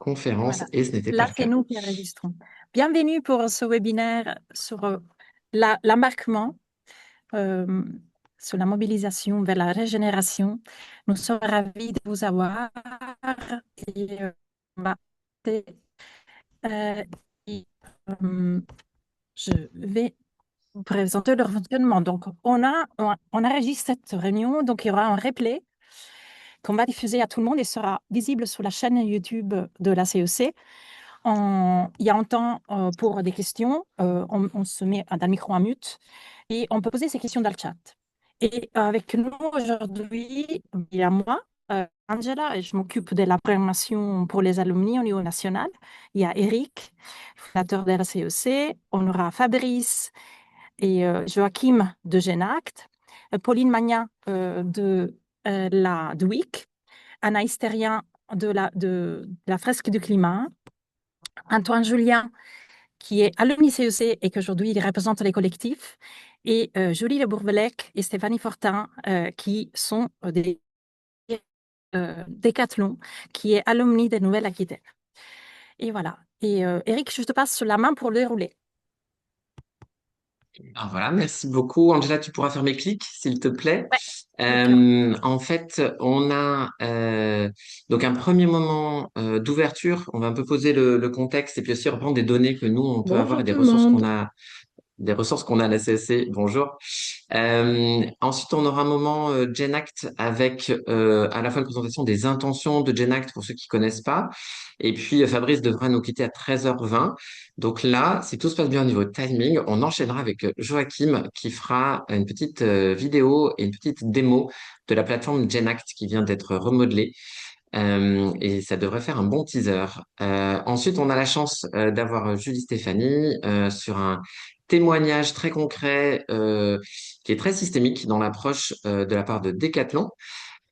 conférence Voilà. et ce n'était pas Là, le c'est cas. nous qui enregistrons. Bienvenue pour ce webinaire sur l'embarquement, euh, sur la mobilisation vers la régénération. Nous sommes ravis de vous avoir. Et, bah, c'est- euh, et, euh, je vais vous présenter le fonctionnement. Donc, on enregistre cette réunion. Donc, il y aura un replay qu'on va diffuser à tout le monde et sera visible sur la chaîne YouTube de la CEC. Il y a un temps pour des questions. On se met dans le micro en mute et on peut poser ces questions dans le chat. Et avec nous aujourd'hui, il y a moi, Angela, et je m'occupe de la programmation pour les alumni au niveau national. Il y a Eric, fondateur de la CEC. On aura Fabrice et Joachim de Genact, Pauline Magnan de WIC, Anaïs Terrien de la fresque du climat, Antoine Julien qui est alumni CEC et qu'aujourd'hui il représente les collectifs, et Julie Le Bourbelec et Stéphanie Fortin qui sont des Décathlon, qui est alumni de Nouvelle-Aquitaine. Et voilà. Et Eric, je te passe la main pour le dérouler. Alors voilà, merci beaucoup. Angela, tu pourras faire mes clics, s'il te plaît. Ouais, bien sûr. En fait, on a donc un premier moment d'ouverture. On va un peu poser le contexte et puis aussi reprendre des données que nous, on peut avoir et Bonjour tout le monde. des ressources qu'on a à la CSC. Bonjour. Ensuite, on aura un moment GenAct avec à la fois une présentation des intentions de GenAct pour ceux qui connaissent pas. Et puis, Fabrice devra nous quitter à 13h20. Donc là, si tout se passe bien au niveau timing, on enchaînera avec Joachim qui fera une petite vidéo et une petite démo de la plateforme GenAct qui vient d'être remodelée. Et ça devrait faire un bon teaser. Ensuite, on a la chance d'avoir Julie Stéphanie sur un témoignage très concret qui est très systémique dans l'approche de la part de Decathlon.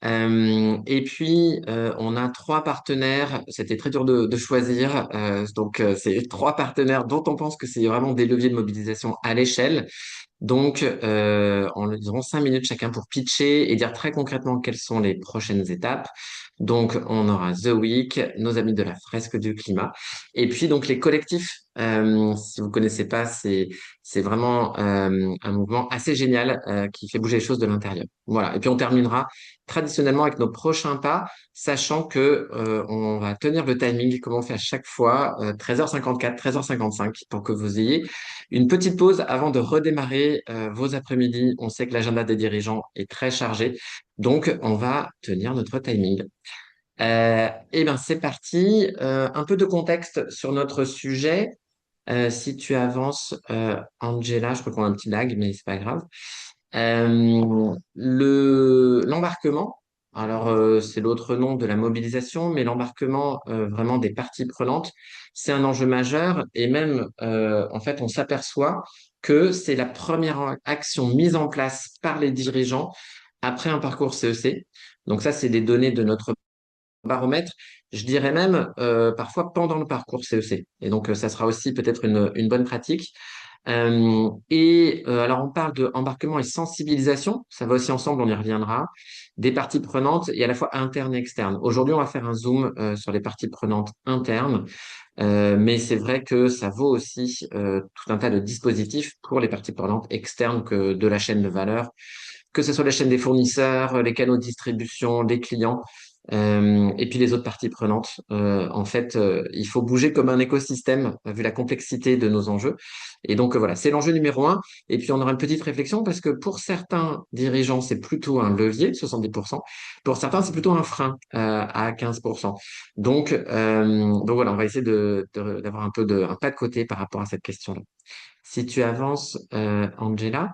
Et puis, on a trois partenaires. C'était très dur de choisir. C'est trois partenaires dont on pense que c'est vraiment des leviers de mobilisation à l'échelle. Donc, on leur diront 5 minutes chacun pour pitcher et dire très concrètement quelles sont les prochaines étapes. Donc, on aura The Week, nos amis de la fresque du climat, et puis donc les collectifs. Si vous connaissez pas, c'est vraiment un mouvement assez génial qui fait bouger les choses de l'intérieur. Voilà. Et puis on terminera traditionnellement avec nos prochains pas, sachant que on va tenir le timing comme on fait à chaque fois, 13h54, 13h55, pour que vous ayez une petite pause avant de redémarrer vos après-midi. On sait que l'agenda des dirigeants est très chargé, donc on va tenir notre timing. Eh bien, c'est parti. Un peu de contexte sur notre sujet. Si tu avances, Angela, je crois qu'on a un petit lag, mais c'est pas grave. L'embarquement, alors c'est l'autre nom de la mobilisation, mais l'embarquement vraiment des parties prenantes, c'est un enjeu majeur et même en fait on s'aperçoit que c'est la première action mise en place par les dirigeants après un parcours CEC. Donc ça, c'est des données de notre baromètre, je dirais même parfois pendant le parcours CEC. Et donc, ça sera aussi peut-être une bonne pratique. Alors, on parle de embarquement et sensibilisation. Ça va aussi ensemble, on y reviendra. Des parties prenantes et à la fois internes et externes. Aujourd'hui, on va faire un zoom sur les parties prenantes internes, mais c'est vrai que ça vaut aussi tout un tas de dispositifs pour les parties prenantes externes que de la chaîne de valeur, que ce soit la chaîne des fournisseurs, les canaux de distribution, les clients. Et puis les autres parties prenantes. En fait, il faut bouger comme un écosystème vu la complexité de nos enjeux. Et donc voilà, c'est l'enjeu numéro un. Et puis on aura une petite réflexion parce que pour certains dirigeants, c'est plutôt un levier, 70%. Pour certains, c'est plutôt un frein à 15%. Donc voilà, on va essayer d'avoir un pas de côté par rapport à cette question-là. Si tu avances, Angela.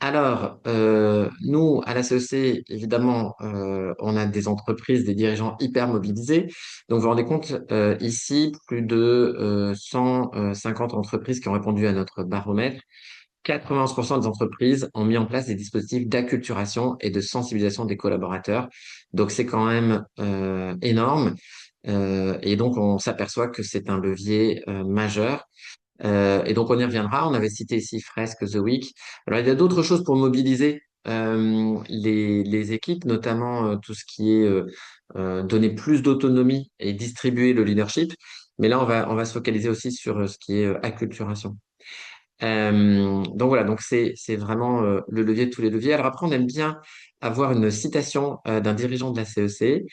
Euh, nous, à la CEC, évidemment, on a des entreprises, des dirigeants hyper mobilisés. Donc, vous vous rendez compte, ici, plus de 150 entreprises qui ont répondu à notre baromètre. 91% des entreprises ont mis en place des dispositifs d'acculturation et de sensibilisation des collaborateurs. Donc, c'est quand même énorme. Et donc, on s'aperçoit que c'est un levier majeur. Et donc, on y reviendra. On avait cité ici Fresque, The Week. Alors, il y a d'autres choses pour mobiliser les équipes, notamment tout ce qui est donner plus d'autonomie et distribuer le leadership. Mais là, on va se focaliser aussi sur ce qui est acculturation. Donc voilà, donc c'est vraiment le levier de tous les leviers. Alors après, on aime bien avoir une citation d'un dirigeant de la CEC.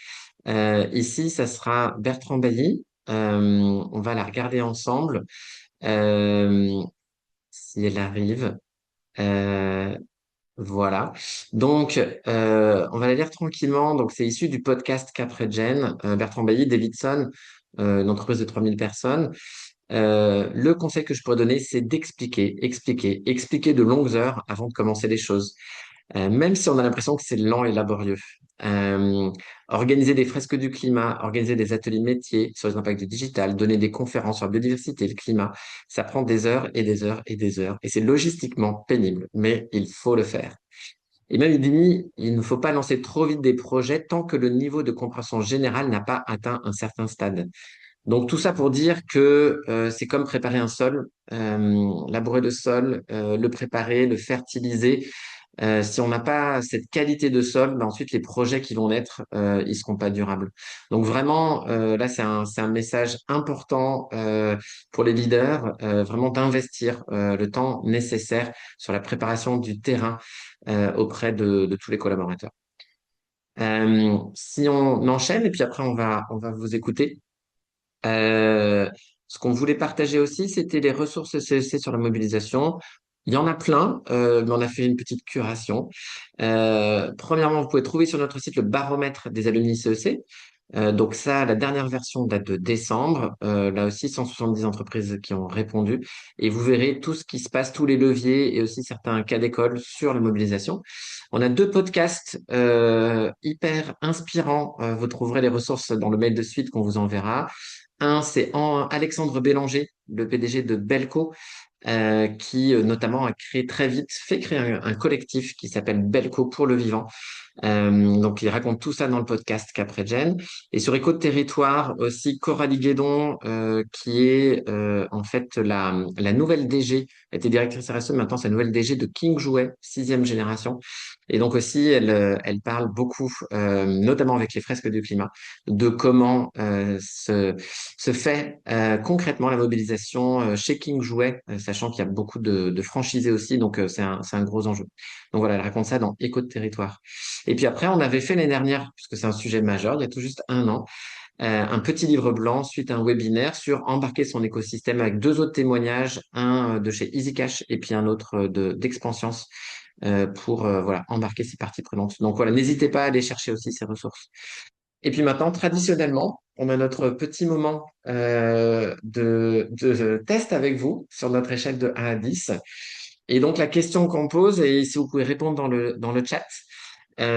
Ici, ça sera Bertrand Bailly. On va la regarder ensemble si elle arrive. Euh, voilà. Donc, on va la lire tranquillement. Donc, c'est issu du podcast Capregène. Bertrand Bailly, Davidson, une entreprise de 3000 personnes. Le conseil que je pourrais donner, c'est d'expliquer, expliquer, expliquer de longues heures avant de commencer les choses. Même si on a l'impression que c'est lent et laborieux. Euh, Organiser des fresques du climat, organiser des ateliers métiers sur les impacts du digital, donner des conférences sur la biodiversité, le climat, ça prend des heures et des heures et des heures. Et c'est logistiquement pénible, mais il faut le faire. Et même il dit, il ne faut pas lancer trop vite des projets tant que le niveau de compréhension générale n'a pas atteint un certain stade. Donc tout ça pour dire que c'est comme préparer un sol, labourer le sol, le préparer, le fertiliser. Si on n'a pas cette qualité de sol, ben ensuite les projets qui vont naître, ils seront pas durables. Donc vraiment, là c'est un message important pour les leaders, vraiment d'investir le temps nécessaire sur la préparation du terrain auprès de tous les collaborateurs. Si on enchaîne et puis après on va vous écouter. Euh, Ce qu'on voulait partager aussi, c'était les ressources CEC sur la mobilisation. Il y en a plein, mais on a fait une petite curation. Premièrement, vous pouvez trouver sur notre site le baromètre des alumni CEC. Donc ça, la dernière version date de décembre. Là aussi, 170 entreprises qui ont répondu. Et vous verrez tout ce qui se passe, tous les leviers et aussi certains cas d'école sur la mobilisation. On a deux podcasts hyper inspirants. Vous trouverez les ressources dans le mail de suite qu'on vous enverra. Un, c'est Alexandre Bélanger, le PDG de Belco, qui notamment a créé très vite, fait créer un collectif qui s'appelle Belco pour le vivant. Donc, il raconte tout ça dans le podcast Capregen. Et sur Éco de Territoire, aussi Coralie Guédon, qui est en fait la nouvelle DG, elle était directrice RSE, maintenant c'est la nouvelle DG de King Jouet, sixième génération. Et donc aussi, elle parle beaucoup, notamment avec les fresques du climat, de comment se fait concrètement la mobilisation chez King Jouet, sachant qu'il y a beaucoup de franchisés aussi, donc c'est un gros enjeu. Donc voilà, elle raconte ça dans Éco de Territoire. Et puis après, on avait fait l'année dernière, puisque c'est un sujet majeur, il y a tout juste un an, un petit livre blanc suite à un webinaire sur embarquer son écosystème avec deux autres témoignages, un de chez EasyCash et puis un autre d'Expansience pour voilà, embarquer ses parties prenantes. Donc voilà, n'hésitez pas à aller chercher aussi ces ressources. Et puis maintenant, traditionnellement, on a notre petit moment de test avec vous sur notre échelle de 1 à 10. Et donc la question qu'on pose, et si vous pouvez répondre dans le chat,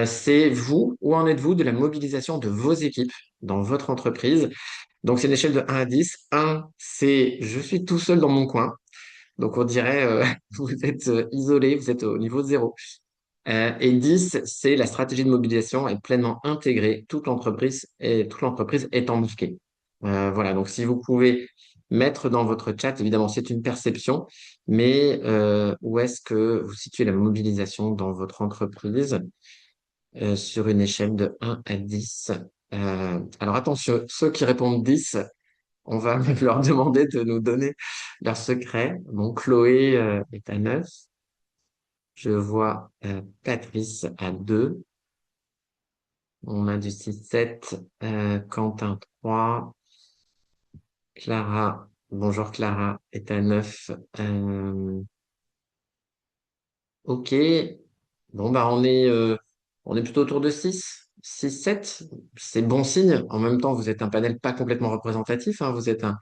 c'est vous, où en êtes-vous de la mobilisation de vos équipes dans votre entreprise? Donc c'est une échelle de 1 à 10. 1, c'est je suis tout seul dans mon coin. Donc on dirait vous êtes isolé, vous êtes au niveau 0. Et 10, c'est la stratégie de mobilisation est pleinement intégrée. Toute l'entreprise est embarquée. Voilà, donc si vous pouvez mettre dans votre chat, évidemment, c'est une perception, mais où est-ce que vous situez la mobilisation dans votre entreprise sur une échelle de 1 à 10? Alors attention, ceux qui répondent 10, on va leur demander de nous donner leur secret. Bon, Chloé est à 9. Je vois Patrice à 2. On a du 6-7. Quentin 3. Clara, bonjour Clara, est à 9. Ok. Bon, bah, on est plutôt autour de 6, 6, 7. C'est bon signe. En même temps, vous êtes un panel pas complètement représentatif, hein. Vous êtes un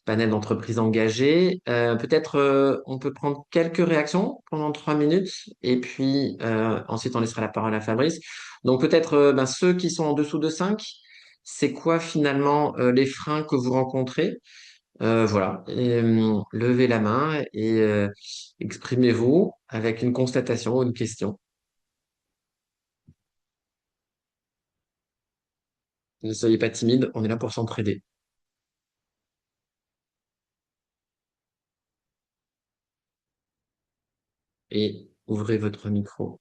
panel d'entreprises engagées. Peut-être on peut prendre quelques réactions pendant 3 minutes et puis ensuite on laissera la parole à Fabrice. Donc peut-être ben, ceux qui sont en dessous de 5, c'est quoi finalement les freins que vous rencontrez? Voilà, et, levez la main et exprimez-vous avec une constatation ou une question. Ne soyez pas timide, on est là pour s'entraider. Et ouvrez votre micro.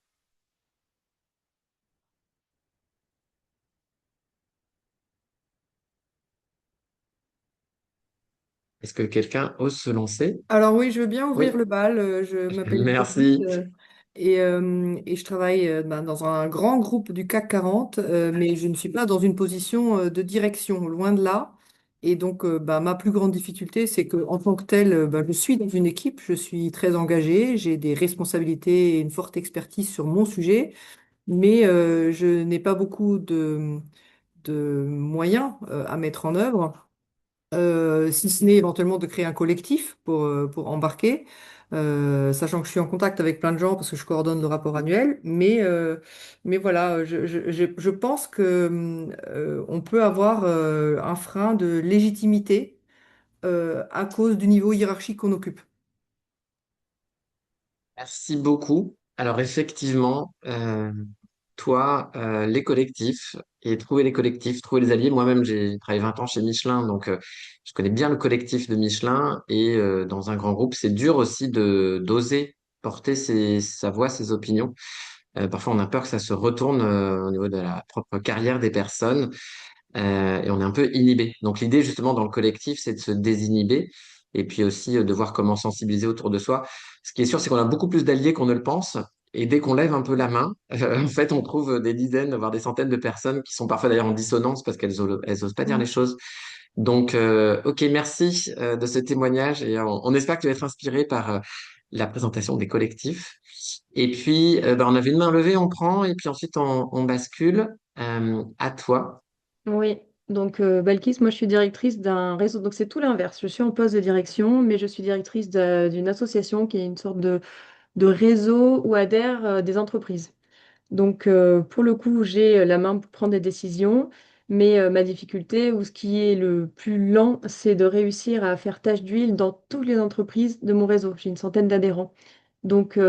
Est-ce que quelqu'un ose se lancer? Alors oui, je veux bien ouvrir Oui, le bal. Je m'appelle Hippolyte merci. et je travaille dans un grand groupe du CAC 40, mais je ne suis pas dans une position de direction, loin de là. Et donc, ma plus grande difficulté, c'est que en tant que telle, je suis dans une équipe, je suis très engagée, j'ai des responsabilités et une forte expertise sur mon sujet, mais je n'ai pas beaucoup de moyens à mettre en œuvre, si ce n'est éventuellement de créer un collectif pour embarquer, sachant que je suis en contact avec plein de gens parce que je coordonne le rapport annuel, mais voilà, je pense que on peut avoir un frein de légitimité à cause du niveau hiérarchique qu'on occupe. Merci beaucoup. Alors effectivement, toi, les collectifs et trouver les collectifs, trouver les alliés. Moi-même, j'ai travaillé 20 ans chez Michelin, donc je connais bien le collectif de Michelin. Et dans un grand groupe, c'est dur aussi de d'oser porter sa voix, ses opinions. Parfois, on a peur que ça se retourne au niveau de la propre carrière des personnes. Et on est un peu inhibé. Donc l'idée justement dans le collectif, c'est de se désinhiber et puis aussi de voir comment sensibiliser autour de soi. Ce qui est sûr, c'est qu'on a beaucoup plus d'alliés qu'on ne le pense. Et dès qu'on lève un peu la main, en fait, on trouve des dizaines, voire des centaines de personnes qui sont parfois d'ailleurs en dissonance parce elles osent pas dire les Mm. choses. Donc, ok, merci de ce témoignage et on espère que tu vas être inspiré par la présentation des collectifs. Et puis, on avait une main levée, on prend et puis ensuite on bascule. À toi. Oui, donc Balkis, moi je suis directrice d'un réseau, donc c'est tout l'inverse. Je suis en poste de direction, mais je suis directrice d'une association qui est une sorte de réseau où adhèrent des entreprises. Donc pour le coup, j'ai la main pour prendre des décisions, mais ma difficulté ou ce qui est le plus lent, c'est de réussir à faire tache d'huile dans toutes les entreprises de mon réseau. J'ai une centaine d'adhérents. Donc,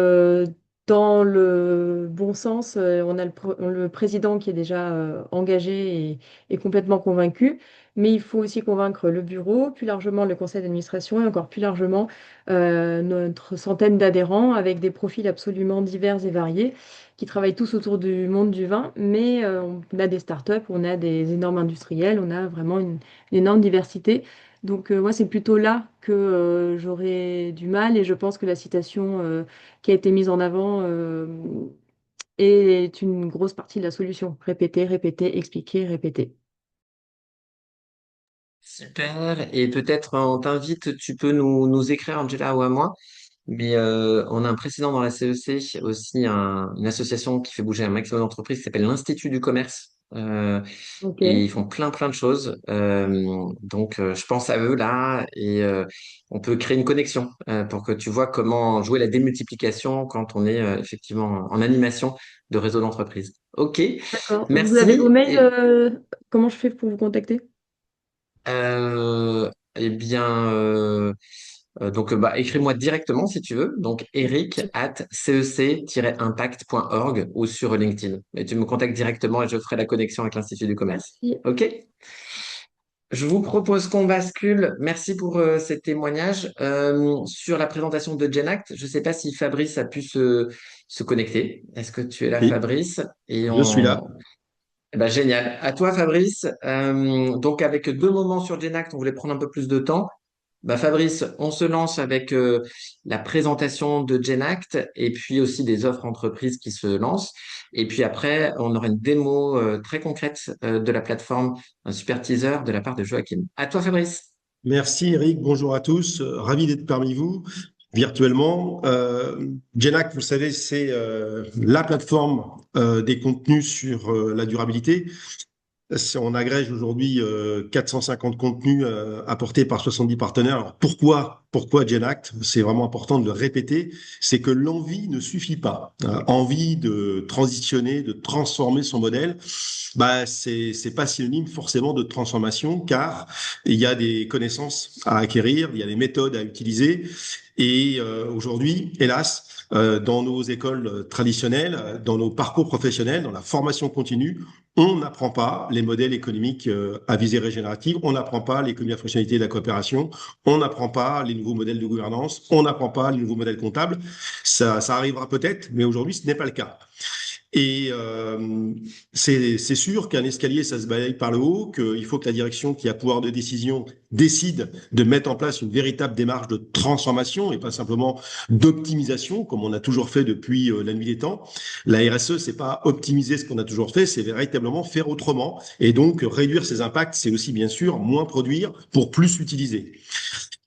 dans le bon sens, on a le président qui est déjà engagé et complètement convaincu, mais il faut aussi convaincre le bureau, plus largement le conseil d'administration et encore plus largement notre centaine d'adhérents avec des profils absolument divers et variés qui travaillent tous autour du monde du vin, mais on a des startups, on a des énormes industriels, on a vraiment une énorme diversité. Donc, moi, c'est plutôt là que j'aurais du mal et je pense que la citation qui a été mise en avant est une grosse partie de la solution. Répéter, répéter, expliquer, répéter. Super. Et peut-être on t'invite, tu peux nous écrire, Angela ou à moi. Mais on a un précédent dans la CEC, aussi une association qui fait bouger un maximum d'entreprises qui s'appelle l'Institut du commerce. Ok, Et ils font plein de choses. Donc, je pense à eux là et on peut créer une connexion pour que tu vois comment jouer la démultiplication quand on est effectivement en animation de réseau d'entreprise. OK, d'accord. Vous avez vos merci. mails, comment je fais pour vous contacter? Eh bien, donc, écris-moi directement si tu veux. Donc, eric@cec-impact.org ou sur LinkedIn. Et tu me contactes directement et je ferai la connexion avec l'Institut du commerce. Merci. OK? Je vous propose qu'on bascule. Merci pour ces témoignages. Sur la présentation de Genact, je ne sais pas si Fabrice a pu se connecter. Est-ce que tu es là, Oui, Fabrice? Et je suis là. eh ben, génial. À toi, Fabrice. Donc, avec 2 moments sur Genact, on voulait prendre un peu plus de temps. Fabrice, on se lance avec la présentation de Genact et puis aussi des offres entreprises qui se lancent. Et puis après, on aura une démo très concrète de la plateforme, un super teaser de la part de Joachim. À toi, Fabrice. Merci Eric, bonjour à tous. Ravi d'être parmi vous virtuellement. Genact, vous le savez, c'est la plateforme des contenus sur la durabilité. On agrège aujourd'hui 450 contenus apportés par 70 partenaires. Alors pourquoi Genact? C'est vraiment important de le répéter. C'est que l'envie ne suffit pas. Envie de transitionner, de transformer son modèle, c'est pas synonyme forcément de transformation, car il y a des connaissances à acquérir, il y a des méthodes à utiliser. Et aujourd'hui, hélas, dans nos écoles traditionnelles, dans nos parcours professionnels, dans la formation continue, on n'apprend pas les modèles économiques à visée régénérative, on n'apprend pas l'économie à fonctionnalité de la coopération, on n'apprend pas les nouveaux modèles de gouvernance, on n'apprend pas les nouveaux modèles comptables. Ça arrivera peut-être, mais aujourd'hui, ce n'est pas le cas. Et c'est sûr qu'un escalier, ça se balaye par le haut, qu'il faut que la direction qui a pouvoir de décision décide de mettre en place une véritable démarche de transformation et pas simplement d'optimisation, comme on a toujours fait depuis la nuit des temps. La RSE, c'est pas optimiser ce qu'on a toujours fait, c'est véritablement faire autrement. Et donc, réduire ses impacts, c'est aussi, bien sûr, moins produire pour plus utiliser.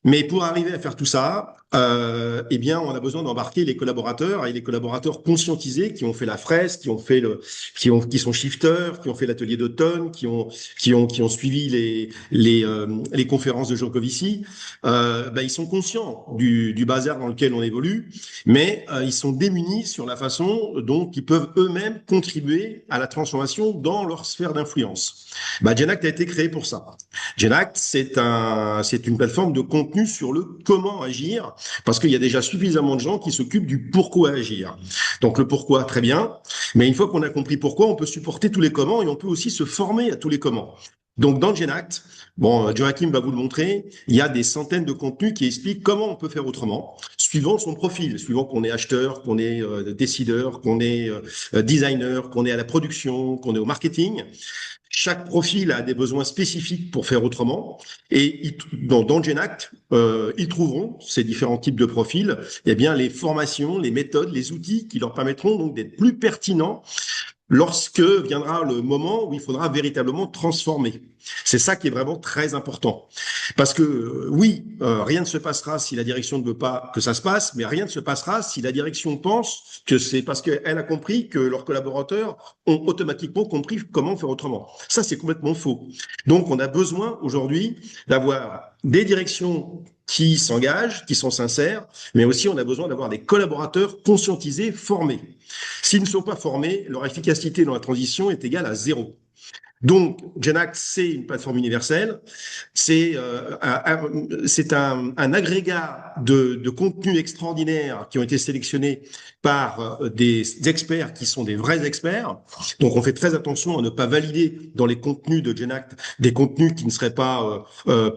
Mais pour arriver à faire tout ça, eh bien, on a besoin d'embarquer les collaborateurs et les collaborateurs conscientisés qui ont fait la fraise, qui sont shifters, qui ont fait l'atelier d'automne, qui ont suivi les conférences de Jean Covici. Ils sont conscients du bazar dans lequel on évolue, mais ils sont démunis sur la façon dont ils peuvent eux-mêmes contribuer à la transformation dans leur sphère d'influence. Genact a été créé pour ça. Genact, c'est une plateforme de contenu sur le comment agir, parce qu'il y a déjà suffisamment de gens qui s'occupent du pourquoi agir. Donc le pourquoi, très bien, mais une fois qu'on a compris pourquoi, on peut supporter tous les comment et on peut aussi se former à tous les comment. Donc dans Genact, Joachim va vous le montrer, il y a des centaines de contenus qui expliquent comment on peut faire autrement, suivant son profil, suivant qu'on est acheteur, qu'on est décideur, qu'on est designer, qu'on est à la production, qu'on est au marketing. Chaque profil a des besoins spécifiques pour faire autrement. Et dans Genact, ils trouveront ces différents types de profils, eh bien, les formations, les méthodes, les outils qui leur permettront donc d'être plus pertinents lorsque viendra le moment où il faudra véritablement transformer. C'est ça qui est vraiment très important. Parce que rien ne se passera si la direction ne veut pas que ça se passe, mais rien ne se passera si la direction pense que c'est parce qu'elle a compris que leurs collaborateurs ont automatiquement compris comment faire autrement. Ça, c'est complètement faux. Donc, on a besoin aujourd'hui d'avoir des directions qui s'engagent, qui sont sincères, mais aussi on a besoin d'avoir des collaborateurs conscientisés, formés. S'ils ne sont pas formés, leur efficacité dans la transition est égale à 0. Donc, Genact, c'est une plateforme universelle, c'est un agrégat de contenus extraordinaires qui ont été sélectionnés par des experts qui sont des vrais experts. Donc, on fait très attention à ne pas valider dans les contenus de Genact des contenus qui ne seraient pas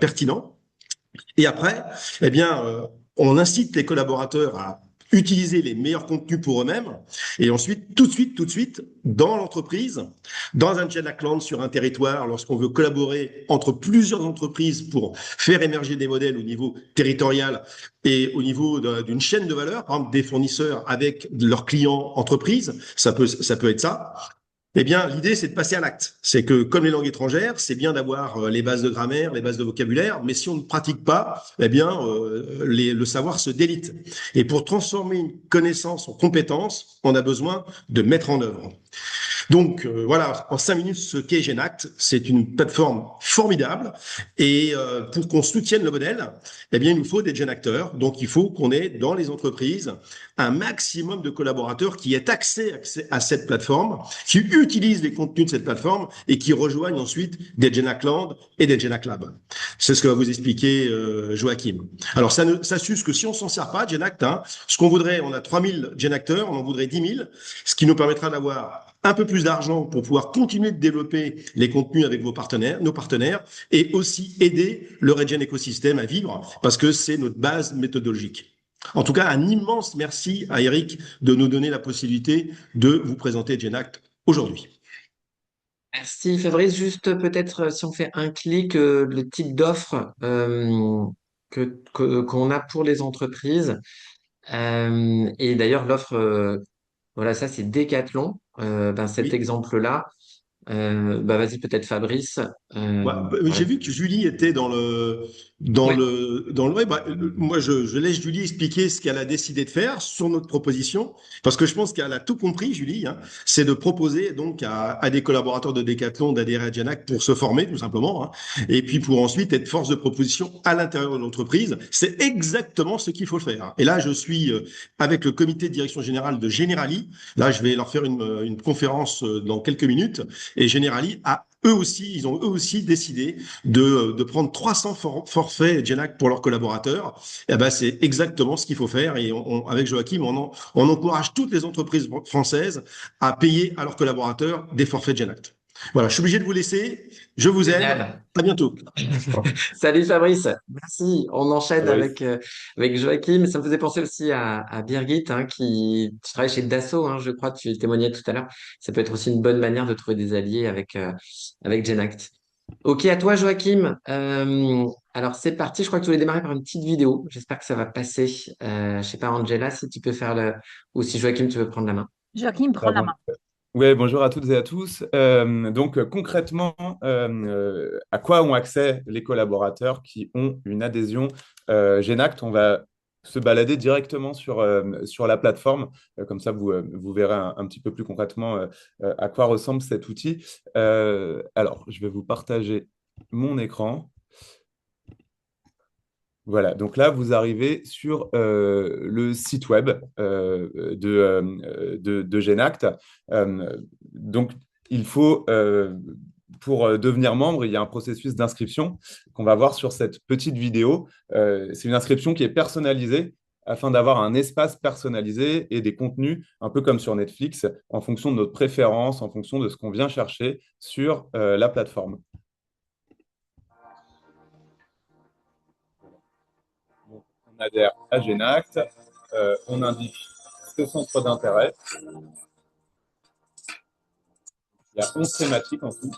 pertinents. Et après, on incite les collaborateurs à utiliser les meilleurs contenus pour eux-mêmes et ensuite, tout de suite, dans l'entreprise, dans un Genactland sur un territoire, lorsqu'on veut collaborer entre plusieurs entreprises pour faire émerger des modèles au niveau territorial et au niveau d'une chaîne de valeur, par exemple des fournisseurs avec leurs clients entreprises, ça peut être ça. Eh bien, l'idée, c'est de passer à l'acte. C'est que, comme les langues étrangères, c'est bien d'avoir les bases de grammaire, les bases de vocabulaire, mais si on ne pratique pas, le savoir se délite. Et pour transformer une connaissance en compétence, on a besoin de mettre en œuvre. Donc voilà, en 5 minutes, ce qu'est Genact, c'est une plateforme formidable. Et pour qu'on soutienne le modèle, il nous faut des Genacteurs. Donc il faut qu'on ait dans les entreprises un maximum de collaborateurs qui aient accès à cette plateforme, qui utilisent les contenus de cette plateforme et qui rejoignent ensuite des Genactland et des Genaclab. C'est ce que va vous expliquer Joachim. Alors ça s'use que si on s'en sert pas, Genact, ce qu'on voudrait, on a 3000 Genacteurs, on en voudrait 10 000, ce qui nous permettra d'avoir un peu plus d'argent pour pouvoir continuer de développer les contenus avec nos partenaires, et aussi aider le Regen écosystème à vivre, parce que c'est notre base méthodologique. En tout cas, un immense merci à Eric de nous donner la possibilité de vous présenter Genact aujourd'hui. Merci Fabrice. Juste peut-être si on fait un clic, le type d'offre qu'on a pour les entreprises. Et d'ailleurs, l'offre, voilà, ça c'est Decathlon. Cet Oui. exemple-là, vas-y peut-être Fabrice. J'ai vu que Julie était dans le web. Moi, je laisse Julie expliquer ce qu'elle a décidé de faire sur notre proposition, parce que je pense qu'elle a tout compris, Julie. C'est de proposer donc à des collaborateurs de Decathlon d'adhérer à Genact pour se former, tout simplement, et puis pour ensuite être force de proposition à l'intérieur de l'entreprise. C'est exactement ce qu'il faut faire. Et là, je suis avec le comité de direction générale de Generali. Là, je vais leur faire une conférence dans quelques minutes. Et Generali ils ont eux aussi décidé de prendre 300 forfaits Genact pour leurs collaborateurs. C'est exactement ce qu'il faut faire. Et avec Joachim, on encourage toutes les entreprises françaises à payer à leurs collaborateurs des forfaits Genact. Voilà, je suis obligé de vous laisser. Je vous aime. Génial. À bientôt. Salut Fabrice, merci. On enchaîne Fabrice. avec Joachim. Ça me faisait penser aussi à Birgit, hein, tu travaille chez Dassault, hein, je crois, tu témoignais tout à l'heure. Ça peut être aussi une bonne manière de trouver des alliés avec Genact. Ok, à toi Joachim. Alors c'est parti, je crois que tu voulais démarrer par une petite vidéo. J'espère que ça va passer. Je sais pas, Angela, si tu peux faire ou si Joachim, tu veux prendre la main. Joachim, prends Ah la bon. main. Ouais, bonjour à toutes et à tous. Concrètement, à quoi ont accès les collaborateurs qui ont une adhésion Genact? On va se balader directement sur la plateforme. Comme ça, vous verrez un petit peu plus concrètement à quoi ressemble cet outil. Alors, je vais vous partager mon écran. Voilà, donc là, vous arrivez sur le site web de Genact. Donc, il faut, pour devenir membre, il y a un processus d'inscription qu'on va voir sur cette petite vidéo. C'est une inscription qui est personnalisée afin d'avoir un espace personnalisé et des contenus, un peu comme sur Netflix, en fonction de notre préférence, en fonction de ce qu'on vient chercher sur la plateforme. Donc, on adhère à Genact, on indique ce centre d'intérêt. Il y a 11 thématiques en tout.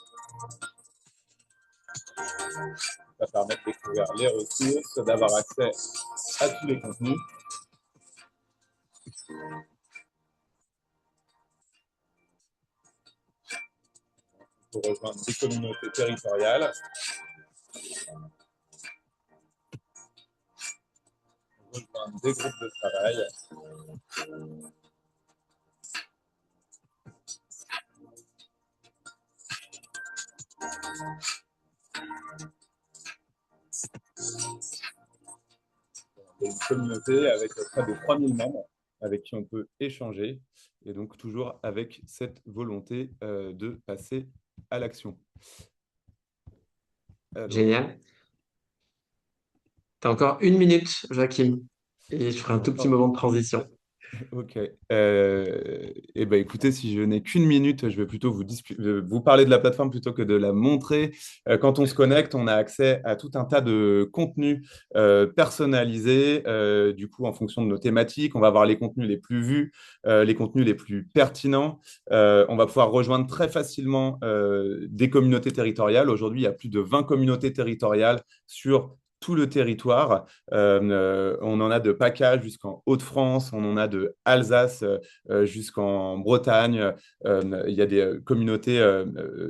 Ça va permettre de découvrir les ressources, d'avoir accès à tous les contenus. Pour rejoindre des communautés territoriales. Rejoindre des groupes de travail. Une communauté avec près de 3000 membres avec qui on peut échanger et donc toujours avec cette volonté de passer à l'action. Génial. Tu as encore 1 minute, Joachim, et je ferai un tout petit moment de transition. Ok. Et ben écoutez, si je n'ai qu'une minute, je vais plutôt vous parler de la plateforme plutôt que de la montrer. Quand on se connecte, on a accès à tout un tas de contenus personnalisés, du coup, en fonction de nos thématiques. On va voir les contenus les plus vus, les contenus les plus pertinents. On va pouvoir rejoindre très facilement des communautés territoriales. Aujourd'hui, il y a plus de 20 communautés territoriales sur tout le territoire. On en a de PACA jusqu'en Hauts-de-France, on en a de Alsace jusqu'en Bretagne. Il y a des communautés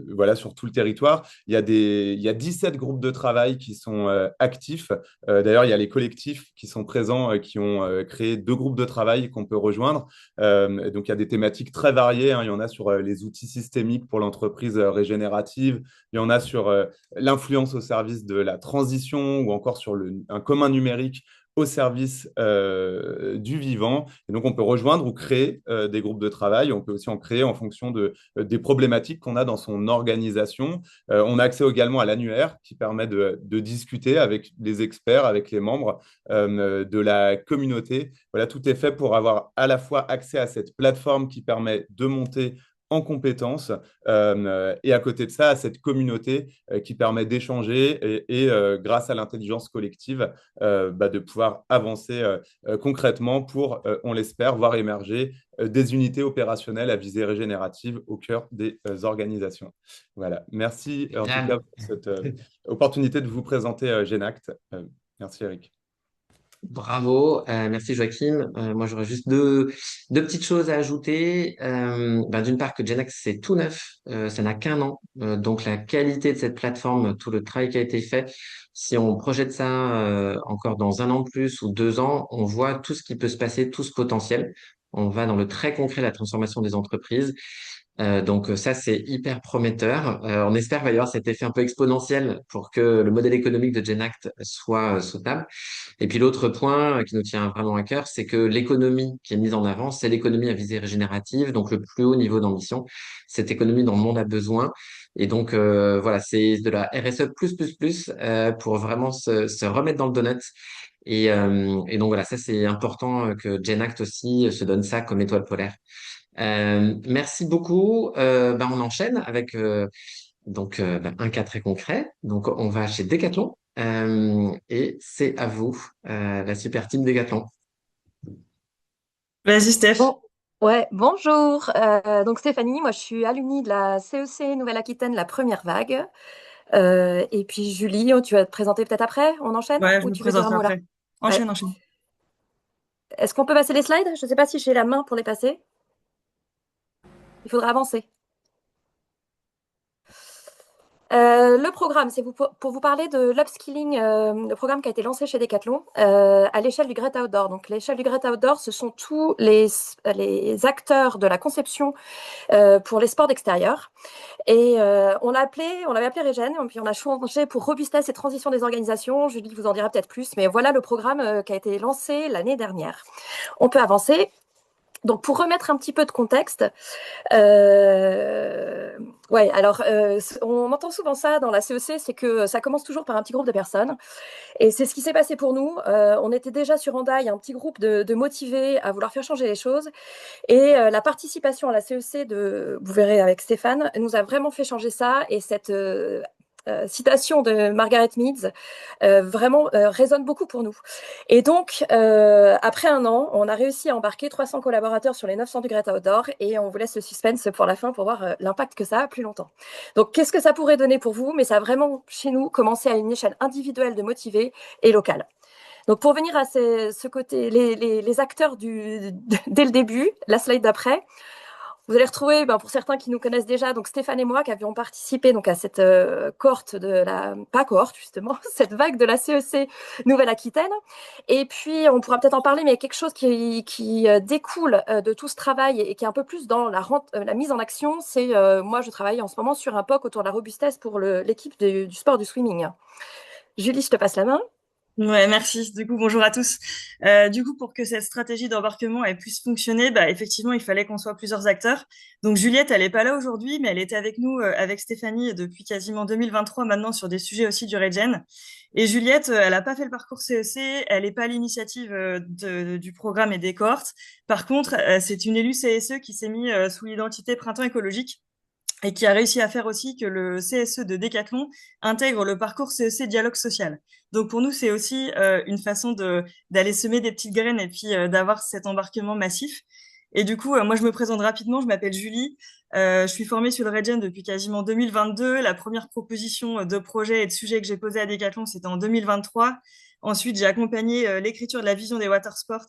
voilà, sur tout le territoire. Il y a 17 groupes de travail qui sont actifs. D'ailleurs, il y a les collectifs qui sont présents, qui ont créé 2 groupes de travail qu'on peut rejoindre. Donc, il y a des thématiques très variées, hein. Il y en a sur les outils systémiques pour l'entreprise régénérative. Il y en a sur l'influence au service de la transition ou encore sur un commun numérique au service du vivant. Et donc, on peut rejoindre ou créer des groupes de travail. On peut aussi en créer en fonction des problématiques qu'on a dans son organisation. On a accès également à l'annuaire qui permet de discuter avec les experts, avec les membres de la communauté. Voilà, tout est fait pour avoir à la fois accès à cette plateforme qui permet de monter en compétences et à côté de ça, à cette communauté qui permet d'échanger et grâce à l'intelligence collective, de pouvoir avancer concrètement pour, on l'espère, voir émerger des unités opérationnelles à visée régénérative au cœur des organisations. Voilà, merci en tout cas pour cette opportunité de vous présenter Genact. Merci Eric. Bravo, merci Joachim. Moi, j'aurais juste deux petites choses à ajouter. D'une part, que Genact, c'est tout neuf, ça n'a qu'un an. Donc, la qualité de cette plateforme, tout le travail qui a été fait, si on projette ça encore dans 1 an de plus ou 2 ans, on voit tout ce qui peut se passer, tout ce potentiel. On va dans le très concret, la transformation des entreprises. Donc ça, c'est hyper prometteur. On espère qu'il va y avoir cet effet un peu exponentiel pour que le modèle économique de Genact soit soutenable. Et puis l'autre point qui nous tient vraiment à cœur, c'est que l'économie qui est mise en avant, c'est l'économie à visée régénérative, donc le plus haut niveau d'ambition. Cette économie dont le monde a besoin. Et donc voilà, c'est de la RSE pour vraiment se remettre dans le donut. Et donc voilà, ça c'est important que Genact aussi se donne ça comme étoile polaire. Merci beaucoup. On enchaîne avec un cas très concret. Donc, on va chez Decathlon et c'est à vous, la super team Decathlon. Vas-y, Steph. Bon, ouais, bonjour. Donc Stéphanie, moi je suis alumni de la CEC Nouvelle-Aquitaine, la première vague. Et puis Julie, tu vas te présenter peut-être après? On enchaîne? Ouais, je Ou me tu veux dire un présenterai mot là? après. Ouais. Enchaîne, enchaîne. Est-ce qu'on peut passer les slides? Je ne sais pas si j'ai la main pour les passer. Il faudra avancer. Le programme, c'est pour vous parler de l'upskilling, le programme qui a été lancé chez Decathlon à l'échelle du Great Outdoor. Donc, l'échelle du Great Outdoor, ce sont tous les acteurs de la conception pour les sports d'extérieur. Et on l'avait appelé Régène, et puis on a changé pour robustesse et transition des organisations. Julie vous en dira peut-être plus, mais voilà le programme qui a été lancé l'année dernière. On peut avancer. Donc, pour remettre un petit peu de contexte, on entend souvent ça dans la CEC, c'est que ça commence toujours par un petit groupe de personnes. Et c'est ce qui s'est passé pour nous. On était déjà sur Hendaye, un petit groupe de motivés à vouloir faire changer les choses. Et la participation à la CEC, vous verrez avec Stéphane, nous a vraiment fait changer ça. Et cette citation de Margaret Meads vraiment résonne beaucoup pour nous. Et donc, après un an, on a réussi à embarquer 300 collaborateurs sur les 900 du Great Outdoor et on vous laisse le suspense pour la fin pour voir l'impact que ça a plus longtemps. Donc, qu'est-ce que ça pourrait donner pour vous? Mais ça a vraiment, chez nous, commencé à une échelle individuelle de motivés et locale. Donc, pour venir à ce côté, les acteurs dès le début, la slide d'après, vous allez retrouver, pour certains qui nous connaissent déjà, donc Stéphane et moi qui avions participé donc à cette cette vague de la CEC Nouvelle-Aquitaine. Et puis, on pourra peut-être en parler, mais il y a quelque chose qui découle de tout ce travail et qui est un peu plus dans la mise en action. C'est, moi, je travaille en ce moment sur un POC autour de la robustesse pour l'équipe du sport du swimming. Julie, je te passe la main. Ouais, merci. Du coup, bonjour à tous. Du coup, pour que cette stratégie d'embarquement elle puisse fonctionner, effectivement, il fallait qu'on soit plusieurs acteurs. Donc, Juliette, elle est pas là aujourd'hui, mais elle était avec nous, avec Stéphanie, depuis quasiment 2023 maintenant sur des sujets aussi du Regen. Et Juliette, elle a pas fait le parcours CEC, elle est pas à l'initiative du programme et des cohortes. Par contre, c'est une élue CSE qui s'est mis sous l'identité Printemps écologique et qui a réussi à faire aussi que le CSE de Decathlon intègre le parcours CEC Dialogue Social. Donc pour nous, c'est aussi une façon d'aller semer des petites graines et puis d'avoir cet embarquement massif. Et du coup, moi, je me présente rapidement. Je m'appelle Julie. Je suis formée sur le Regen depuis quasiment 2022. La première proposition de projet et de sujet que j'ai posé à Decathlon, c'était en 2023. Ensuite, j'ai accompagné l'écriture de la vision des watersports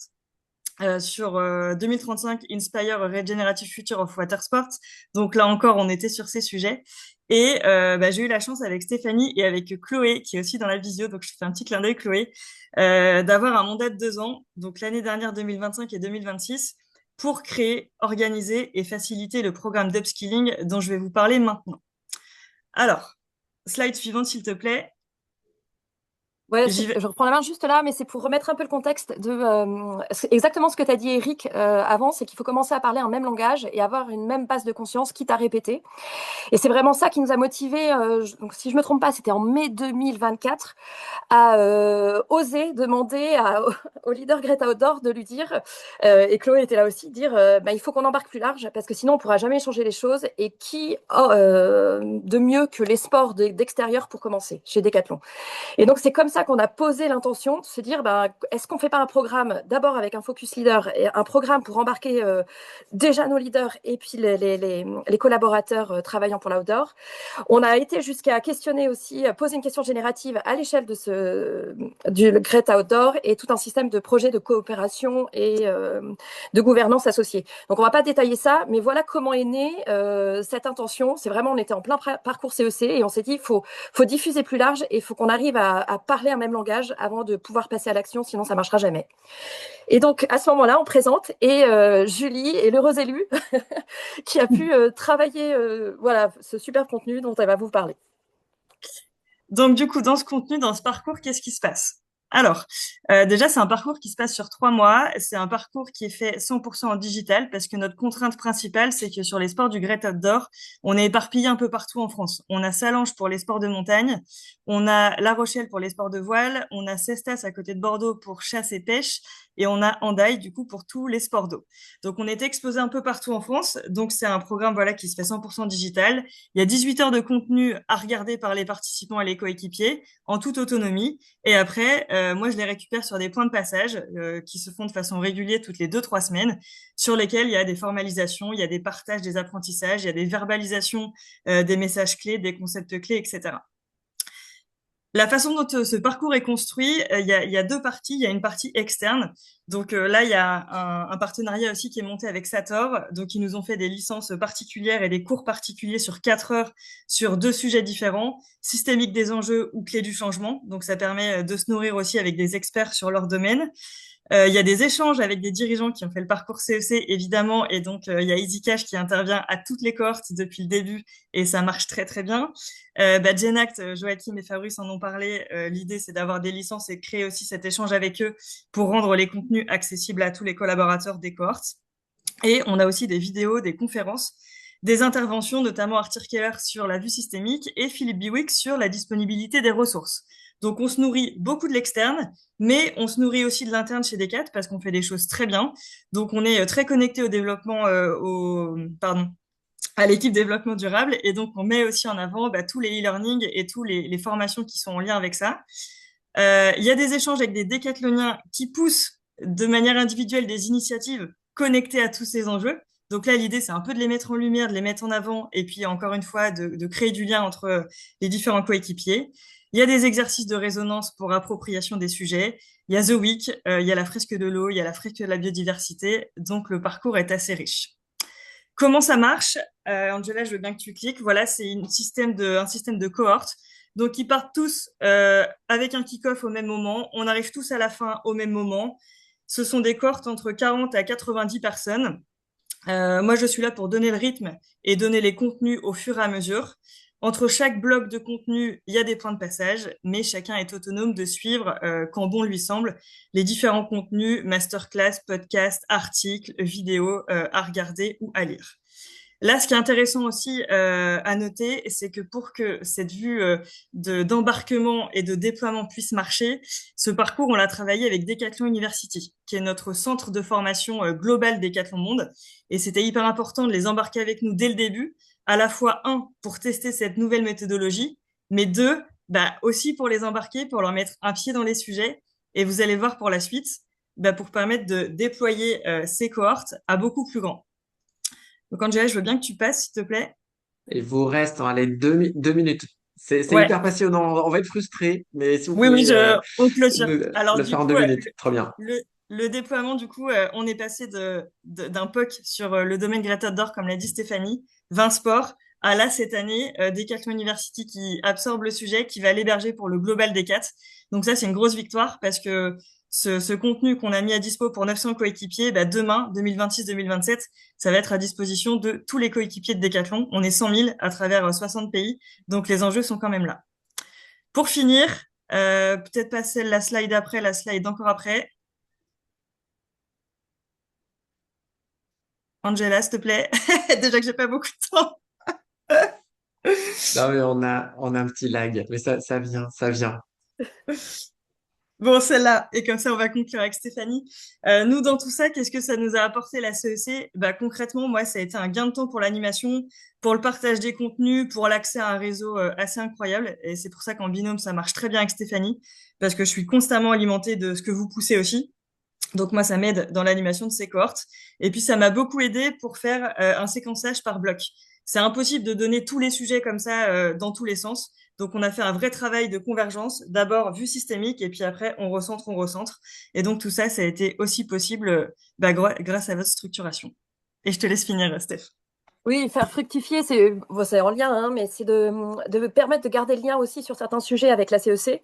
sur 2035, Inspire a Regenerative Future of Watersports. Donc là encore, on était sur ces sujets. Et j'ai eu la chance avec Stéphanie et avec Chloé, qui est aussi dans la visio, donc je fais un petit clin d'œil, Chloé, d'avoir un mandat de 2 ans, donc l'année dernière 2025 et 2026, pour créer, organiser et faciliter le programme d'upskilling dont je vais vous parler maintenant. Alors, slide suivante, s'il te plaît. Ouais, je reprends la main juste là, mais c'est pour remettre un peu le contexte c'est exactement ce que tu as dit, Eric, avant, c'est qu'il faut commencer à parler un même langage et avoir une même base de conscience, quitte à répéter. Et c'est vraiment ça qui nous a motivés. Donc, si je me trompe pas, c'était en mai 2024, à oser demander au leader Greta Outdoor de lui dire, et Chloé était là aussi, dire il faut qu'on embarque plus large parce que sinon on pourra jamais changer les choses. Et qui de mieux que les sports d'extérieur pour commencer chez Decathlon. Et donc c'est comme ça qu'on a posé l'intention de se dire est-ce qu'on fait pas un programme d'abord avec un focus leader et un programme pour embarquer déjà nos leaders et puis les collaborateurs travaillant pour l'outdoor. On a été jusqu'à questionner aussi, poser une question générative à l'échelle du Great Outdoor et tout un système de projets de coopération et de gouvernance associée. Donc on va pas détailler ça, mais voilà comment est née cette intention. C'est vraiment, on était en plein parcours CEC et on s'est dit, il faut diffuser plus large et il faut qu'on arrive à parler un même langage avant de pouvoir passer à l'action, sinon ça marchera jamais. Et donc, à ce moment-là, on présente et Julie est l'heureuse élue qui a pu travailler ce super contenu dont elle va vous parler. Donc, du coup, dans ce contenu, dans ce parcours, qu'est-ce qui se passe? Alors, déjà, c'est un parcours qui se passe sur 3 mois. C'est un parcours qui est fait 100% en digital parce que notre contrainte principale, c'est que sur les sports du Great Outdoor, on est éparpillé un peu partout en France. On a Sallanches pour les sports de montagne, on a La Rochelle pour les sports de voile, on a Cestas à côté de Bordeaux pour chasse et pêche, et on a Handaï, du coup, pour tous les sports d'eau. Donc, on est exposé un peu partout en France. Donc, c'est un programme voilà, qui se fait 100% digital. Il y a 18 heures de contenu à regarder par les participants et les coéquipiers en toute autonomie. Et après, moi, je les récupère sur des points de passage qui se font de façon régulière toutes les 2-3 semaines, sur lesquels il y a des formalisations, il y a des partages des apprentissages, il y a des verbalisations des messages clés, des concepts clés, etc. La façon dont ce parcours est construit, il y a deux parties. Il y a une partie externe. Donc là, il y a un partenariat aussi qui est monté avec Sator. Donc, ils nous ont fait des licences particulières et des cours particuliers sur 4 heures sur 2 sujets différents, systémique des enjeux ou clé du changement. Donc, ça permet de se nourrir aussi avec des experts sur leur domaine. Il y a des échanges avec des dirigeants qui ont fait le parcours CEC, évidemment, et donc il y a EasyCash qui intervient à toutes les cohortes depuis le début, et ça marche très très bien. Genact, Joachim et Fabrice en ont parlé, l'idée c'est d'avoir des licences et créer aussi cet échange avec eux pour rendre les contenus accessibles à tous les collaborateurs des cohortes. Et on a aussi des vidéos, des conférences, des interventions, notamment Arthur Keller sur la vue systémique et Philippe Biwick sur la disponibilité des ressources. Donc, on se nourrit beaucoup de l'externe, mais on se nourrit aussi de l'interne chez Decat parce qu'on fait des choses très bien. Donc, on est très connecté au développement, à l'équipe développement durable. Et donc, on met aussi en avant tous les e-learning et tous les formations qui sont en lien avec ça. Il y a des échanges avec des décathloniens qui poussent de manière individuelle des initiatives connectées à tous ces enjeux. Donc là, l'idée, c'est un peu de les mettre en lumière, de les mettre en avant, et puis encore une fois, de créer du lien entre les différents coéquipiers. Il y a des exercices de résonance pour appropriation des sujets. Il y a The Week, il y a la fresque de l'eau, il y a la fresque de la biodiversité. Donc, le parcours est assez riche. Comment ça marche? Angela, je veux bien que tu cliques. Voilà, c'est un système de cohorte. Donc, ils partent tous avec un kick-off au même moment. On arrive tous à la fin au même moment. Ce sont des cohortes entre 40 à 90 personnes. Moi, je suis là pour donner le rythme et donner les contenus au fur et à mesure. Entre chaque bloc de contenu, il y a des points de passage, mais chacun est autonome de suivre, quand bon lui semble, les différents contenus, masterclass, podcasts, articles, vidéos à regarder ou à lire. Là, ce qui est intéressant aussi à noter, c'est que pour que cette vue d'embarquement et de déploiement puisse marcher, ce parcours, on l'a travaillé avec Decathlon University, qui est notre centre de formation global Decathlon Monde. Et c'était hyper important de les embarquer avec nous dès le début, à la fois, pour tester cette nouvelle méthodologie, mais 2, aussi pour les embarquer, pour leur mettre un pied dans les sujets. Et vous allez voir pour la suite, pour permettre de déployer ces cohortes à beaucoup plus grand. Donc, Angela, je veux bien que tu passes, s'il te plaît. Il vous reste, allez, 2 minutes. C'est Ouais. hyper passionnant. On va être frustré, mais si vous Oui, pouvez on clôture. Alors, le du faire en coup, 2 minutes. Trop bien. le déploiement, du coup, on est passé d'un POC sur le domaine Greta d'Or, comme l'a dit Stéphanie, 20 sports, à là, cette année, Decathlon University qui absorbe le sujet, qui va l'héberger pour le Global Decat. Donc ça, c'est une grosse victoire parce que ce contenu qu'on a mis à dispo pour 900 coéquipiers, demain, 2026-2027, ça va être à disposition de tous les coéquipiers de Decathlon. On est 100 000 à travers 60 pays, donc les enjeux sont quand même là. Pour finir, peut-être passer la slide après, la slide encore après. Angela, s'il te plaît. Déjà que j'ai pas beaucoup de temps. Non, mais on a un petit lag, mais ça vient, ça vient. Bon, celle-là, et comme ça, on va conclure avec Stéphanie. Nous, dans tout ça, qu'est-ce que ça nous a apporté la CEC? Concrètement, moi, ça a été un gain de temps pour l'animation, pour le partage des contenus, pour l'accès à un réseau assez incroyable. Et c'est pour ça qu'en binôme, ça marche très bien avec Stéphanie, parce que je suis constamment alimentée de ce que vous poussez aussi. Donc moi, ça m'aide dans l'animation de ces cohortes. Et puis, ça m'a beaucoup aidé pour faire un séquençage par bloc. C'est impossible de donner tous les sujets comme ça dans tous les sens. Donc, on a fait un vrai travail de convergence. D'abord, vue systémique, et puis après, on recentre. Et donc, tout ça, ça a été aussi possible grâce à votre structuration. Et je te laisse finir, Steph. Oui, faire fructifier, c'est en lien, hein, mais c'est de permettre de garder le lien aussi sur certains sujets avec la CEC.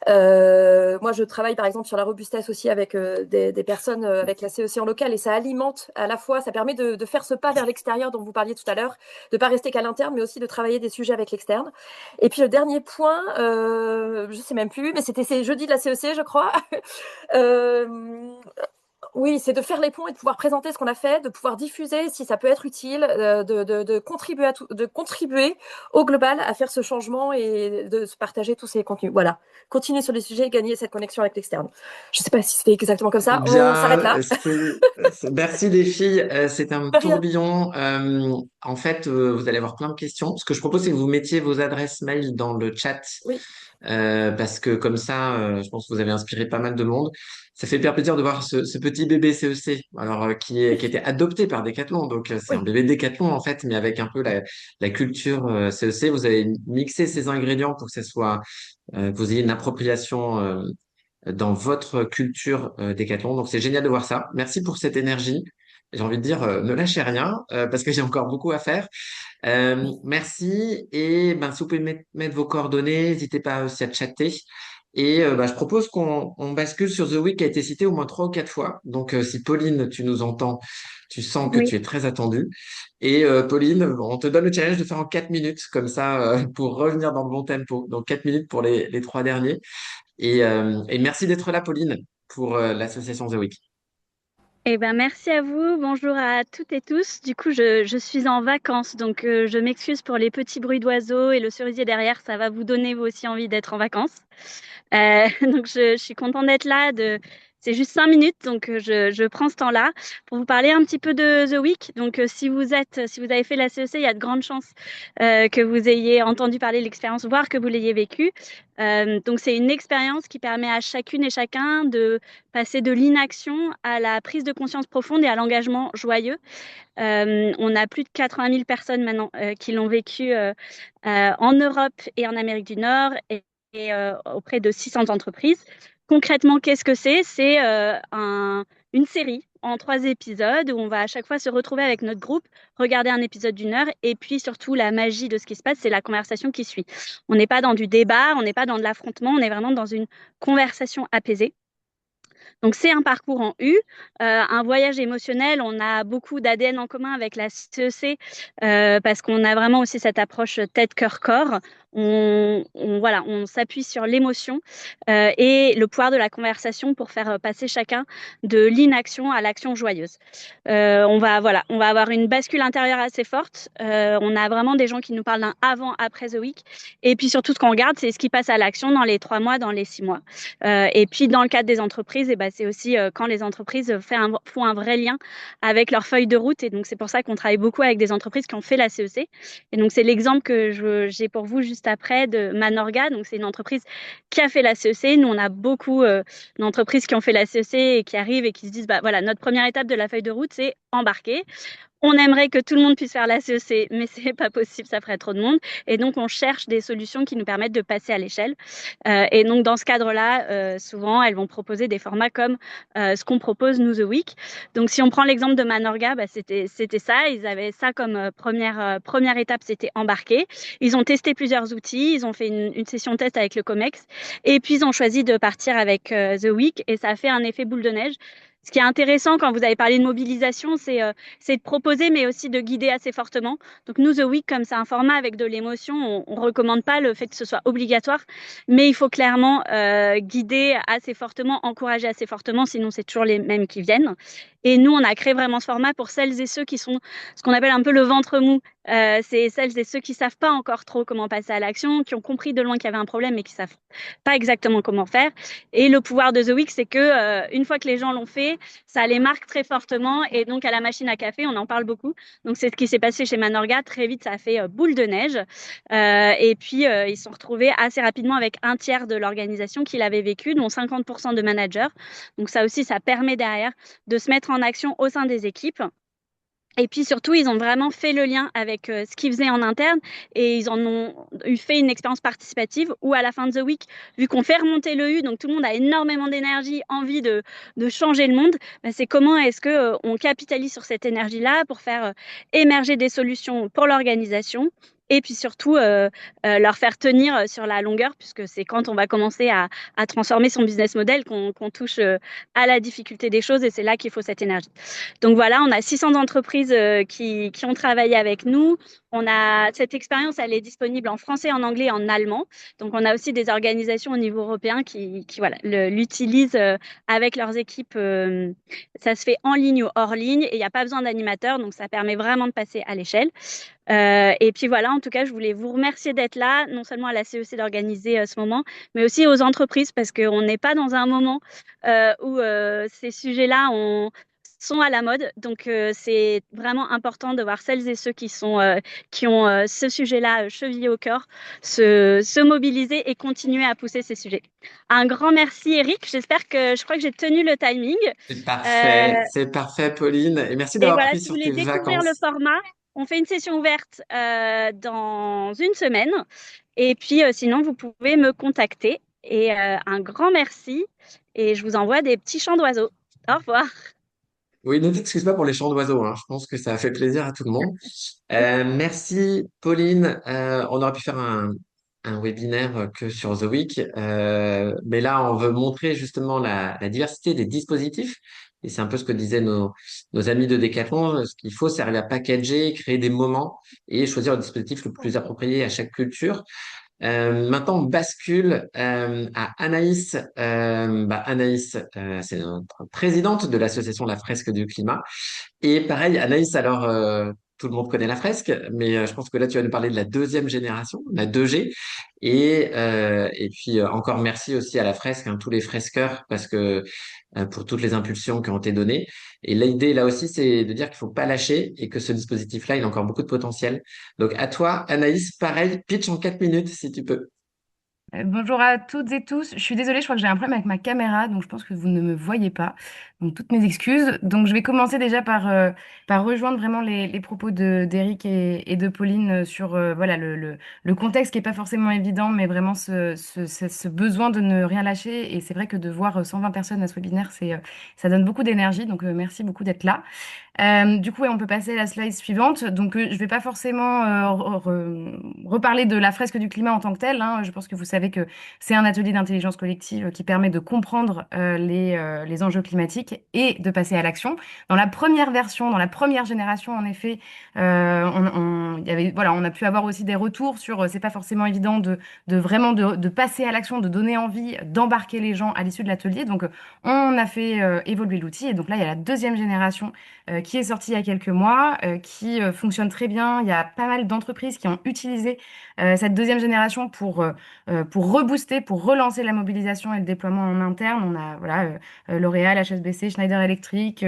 Moi, je travaille par exemple sur la robustesse aussi avec des personnes avec la CEC en local, et ça alimente à la fois, ça permet de faire ce pas vers l'extérieur dont vous parliez tout à l'heure, de pas rester qu'à l'interne, mais aussi de travailler des sujets avec l'externe. Et puis le dernier point, je sais même plus, mais c'est jeudi de la CEC, je crois. Oui, c'est de faire les ponts et de pouvoir présenter ce qu'on a fait, de pouvoir diffuser si ça peut être utile, de contribuer de contribuer au global à faire ce changement et de se partager tous ces contenus. Voilà. Continuer sur les sujets et gagner cette connexion avec l'externe. Je ne sais pas si c'était exactement comme ça. On s'arrête là. Bien, merci les filles. C'est un De rien. tourbillon. En fait, vous allez avoir plein de questions. Ce que je propose, c'est que vous mettiez vos adresses mail dans le chat, Oui. parce que comme ça, je pense que vous avez inspiré pas mal de monde. Ça fait hyper plaisir de voir ce petit bébé CEC, alors qui était adopté par Decathlon. Donc c'est un Oui. bébé Decathlon en fait, mais avec un peu la culture CEC. Vous avez mixé ces ingrédients pour que ça soit, que vous ayez une appropriation. Dans votre culture Décathlon. Donc, c'est génial de voir ça. Merci pour cette énergie. J'ai envie de dire, ne lâchez rien parce que j'ai encore beaucoup à faire. Merci. Et ben, si vous pouvez mettre vos coordonnées, n'hésitez pas aussi à chatter. Et ben, je propose qu'on bascule sur The Week qui a été cité au moins 3 ou 4 fois. Donc, si Pauline, tu nous entends, tu sens que Oui. tu es très attendue. Et Pauline, on te donne le challenge de faire en 4 minutes, comme ça, pour revenir dans le bon tempo. Donc, 4 minutes pour les 3 derniers. Et merci d'être là, Pauline, pour l'association The Week. Eh ben, merci à vous. Bonjour à toutes et tous. Du coup, je suis en vacances, donc je m'excuse pour les petits bruits d'oiseaux et le cerisier derrière. Ça va vous donner vous aussi envie d'être en vacances. Donc, je suis contente d'être là. C'est juste 5 minutes, donc je prends ce temps-là pour vous parler un petit peu de The Week. Donc, si vous avez fait la CEC, il y a de grandes chances que vous ayez entendu parler de l'expérience, voire que vous l'ayez vécue. Donc, c'est une expérience qui permet à chacune et chacun de passer de l'inaction à la prise de conscience profonde et à l'engagement joyeux. On a plus de 80 000 personnes maintenant qui l'ont vécu en Europe et en Amérique du Nord et auprès de 600 entreprises. Concrètement, qu'est-ce que c'est? C'est une série en 3 épisodes où on va à chaque fois se retrouver avec notre groupe, regarder un épisode d'1 heure et puis surtout la magie de ce qui se passe, c'est la conversation qui suit. On n'est pas dans du débat, on n'est pas dans de l'affrontement, on est vraiment dans une conversation apaisée. Donc, c'est un parcours en U, un voyage émotionnel. On a beaucoup d'ADN en commun avec la CEC parce qu'on a vraiment aussi cette approche tête, cœur, corps. Voilà, on s'appuie sur l'émotion et le pouvoir de la conversation pour faire passer chacun de l'inaction à l'action joyeuse. On va avoir une bascule intérieure assez forte. On a vraiment des gens qui nous parlent d'un avant, après The Week. Et puis surtout, ce qu'on regarde, c'est ce qui passe à l'action dans les 3 mois, dans les 6 mois. Et puis, dans le cadre des entreprises, c'est aussi quand les entreprises font un vrai lien avec leur feuille de route. Et donc, c'est pour ça qu'on travaille beaucoup avec des entreprises qui ont fait la CEC. Et donc, c'est l'exemple que j'ai pour vous juste après de Manorga. Donc, c'est une entreprise qui a fait la CEC. Nous, on a beaucoup d'entreprises qui ont fait la CEC et qui arrivent et qui se disent, voilà, notre première étape de la feuille de route, c'est embarquer. On aimerait que tout le monde puisse faire la CEC, mais c'est pas possible, ça ferait trop de monde. Et donc, on cherche des solutions qui nous permettent de passer à l'échelle. Et donc, dans ce cadre-là, souvent, elles vont proposer des formats comme ce qu'on propose, nous, The Week. Donc, si on prend l'exemple de Manorga, c'était ça. Ils avaient ça comme première étape, c'était embarquer. Ils ont testé plusieurs outils. Ils ont fait une session test avec le COMEX. Et puis, ils ont choisi de partir avec The Week. Et ça a fait un effet boule de neige. Ce qui est intéressant quand vous avez parlé de mobilisation, c'est de proposer, mais aussi de guider assez fortement. Donc nous, The Week, comme c'est un format avec de l'émotion, on ne recommande pas le fait que ce soit obligatoire, mais il faut clairement guider assez fortement, encourager assez fortement, sinon c'est toujours les mêmes qui viennent. Et nous, on a créé vraiment ce format pour celles et ceux qui sont ce qu'on appelle un peu le ventre mou. C'est celles et ceux qui savent pas encore trop comment passer à l'action, qui ont compris de loin qu'il y avait un problème, mais qui savent pas exactement comment faire. Et le pouvoir de The Week, c'est que une fois que les gens l'ont fait, ça les marque très fortement. Et donc, à la machine à café, on en parle beaucoup. Donc, c'est ce qui s'est passé chez Manorga. Très vite, ça a fait boule de neige. Et puis, ils se sont retrouvés assez rapidement avec 1/3 de l'organisation qui l'avait vécu, dont 50% de managers. Donc, ça aussi, ça permet derrière de se mettre en action au sein des équipes. Et puis surtout, ils ont vraiment fait le lien avec ce qu'ils faisaient en interne et ils en ont fait une expérience participative où à la fin de The Week, vu qu'on fait remonter le U, donc tout le monde a énormément d'énergie, envie de changer le monde, c'est comment est-ce qu'on capitalise sur cette énergie-là pour faire émerger des solutions pour l'organisation et puis surtout leur faire tenir sur la longueur, puisque c'est quand on va commencer à transformer son business model qu'on touche à la difficulté des choses et c'est là qu'il faut cette énergie. Donc voilà, on a 600 entreprises qui ont travaillé avec nous. cette expérience, elle est disponible en français, en anglais et en allemand. Donc, on a aussi des organisations au niveau européen qui voilà, l'utilisent avec leurs équipes. Ça se fait en ligne ou hors ligne et il n'y a pas besoin d'animateur. Donc, ça permet vraiment de passer à l'échelle. Et puis voilà, en tout cas, je voulais vous remercier d'être là, non seulement à la CEC d'organiser ce moment, mais aussi aux entreprises parce qu'on n'est pas dans un moment où ces sujets-là sont à la mode. Donc, c'est vraiment important de voir celles et ceux qui ont ce sujet-là chevillé au cœur se mobiliser et continuer à pousser ces sujets. Un grand merci, Eric. Je crois que j'ai tenu le timing. C'est parfait, Pauline. Et merci Et d'avoir voilà, pris si vous sur tes voulez découvrir le vacances. format, on fait une session ouverte dans une semaine. Et puis, sinon, vous pouvez me contacter. Et un grand merci. Et je vous envoie des petits chants d'oiseaux. Au revoir. Oui, ne t'excuse pas pour les chants d'oiseaux, hein. Je pense que ça a fait plaisir à tout le monde. Merci, Pauline. On aurait pu faire un webinaire que sur The Week, mais là, on veut montrer justement la diversité des dispositifs. Et c'est un peu ce que disaient nos amis de Decathlon. Ce qu'il faut, c'est arriver à packager, créer des moments et choisir le dispositif le plus approprié à chaque culture. Maintenant, on bascule à Anaïs. Anaïs, c'est notre présidente de l'association La Fresque du Climat. Et pareil, Anaïs, alors, tout le monde connaît la fresque, mais je pense que là, tu vas nous parler de la deuxième génération, la 2G. Et puis, encore merci aussi à la fresque, hein, tous les fresqueurs, parce que pour toutes les impulsions qui ont été données. Et l'idée, là aussi, c'est de dire qu'il faut pas lâcher et que ce dispositif-là, il a encore beaucoup de potentiel. Donc, à toi, Anaïs, pareil, pitch en 4 minutes, si tu peux. Bonjour à toutes et tous. Je suis désolée, je crois que j'ai un problème avec ma caméra, donc je pense que vous ne me voyez pas. Donc toutes mes excuses. Donc je vais commencer déjà par rejoindre vraiment les propos d'Éric et de Pauline sur voilà, le contexte qui n'est pas forcément évident, mais vraiment ce besoin de ne rien lâcher. Et c'est vrai que de voir 120 personnes à ce webinaire, ça donne beaucoup d'énergie. Donc merci beaucoup d'être là. Du coup, ouais, on peut passer à la slide suivante. Donc, je ne vais pas forcément reparler de la fresque du climat en tant que telle, hein. Je pense que vous savez que c'est un atelier d'intelligence collective qui permet de comprendre les enjeux climatiques et de passer à l'action. Dans la première version, dans la première génération, en effet, voilà, on a pu avoir aussi des retours sur c'est pas forcément évident de vraiment de passer à l'action, de donner envie, d'embarquer les gens à l'issue de l'atelier. Donc, on a fait évoluer l'outil. Et donc là, il y a la deuxième génération qui est sorti il y a quelques mois, qui fonctionne très bien. Il y a pas mal d'entreprises qui ont utilisé cette deuxième génération pour rebooster, pour relancer la mobilisation et le déploiement en interne. On a voilà, L'Oréal, HSBC, Schneider Electric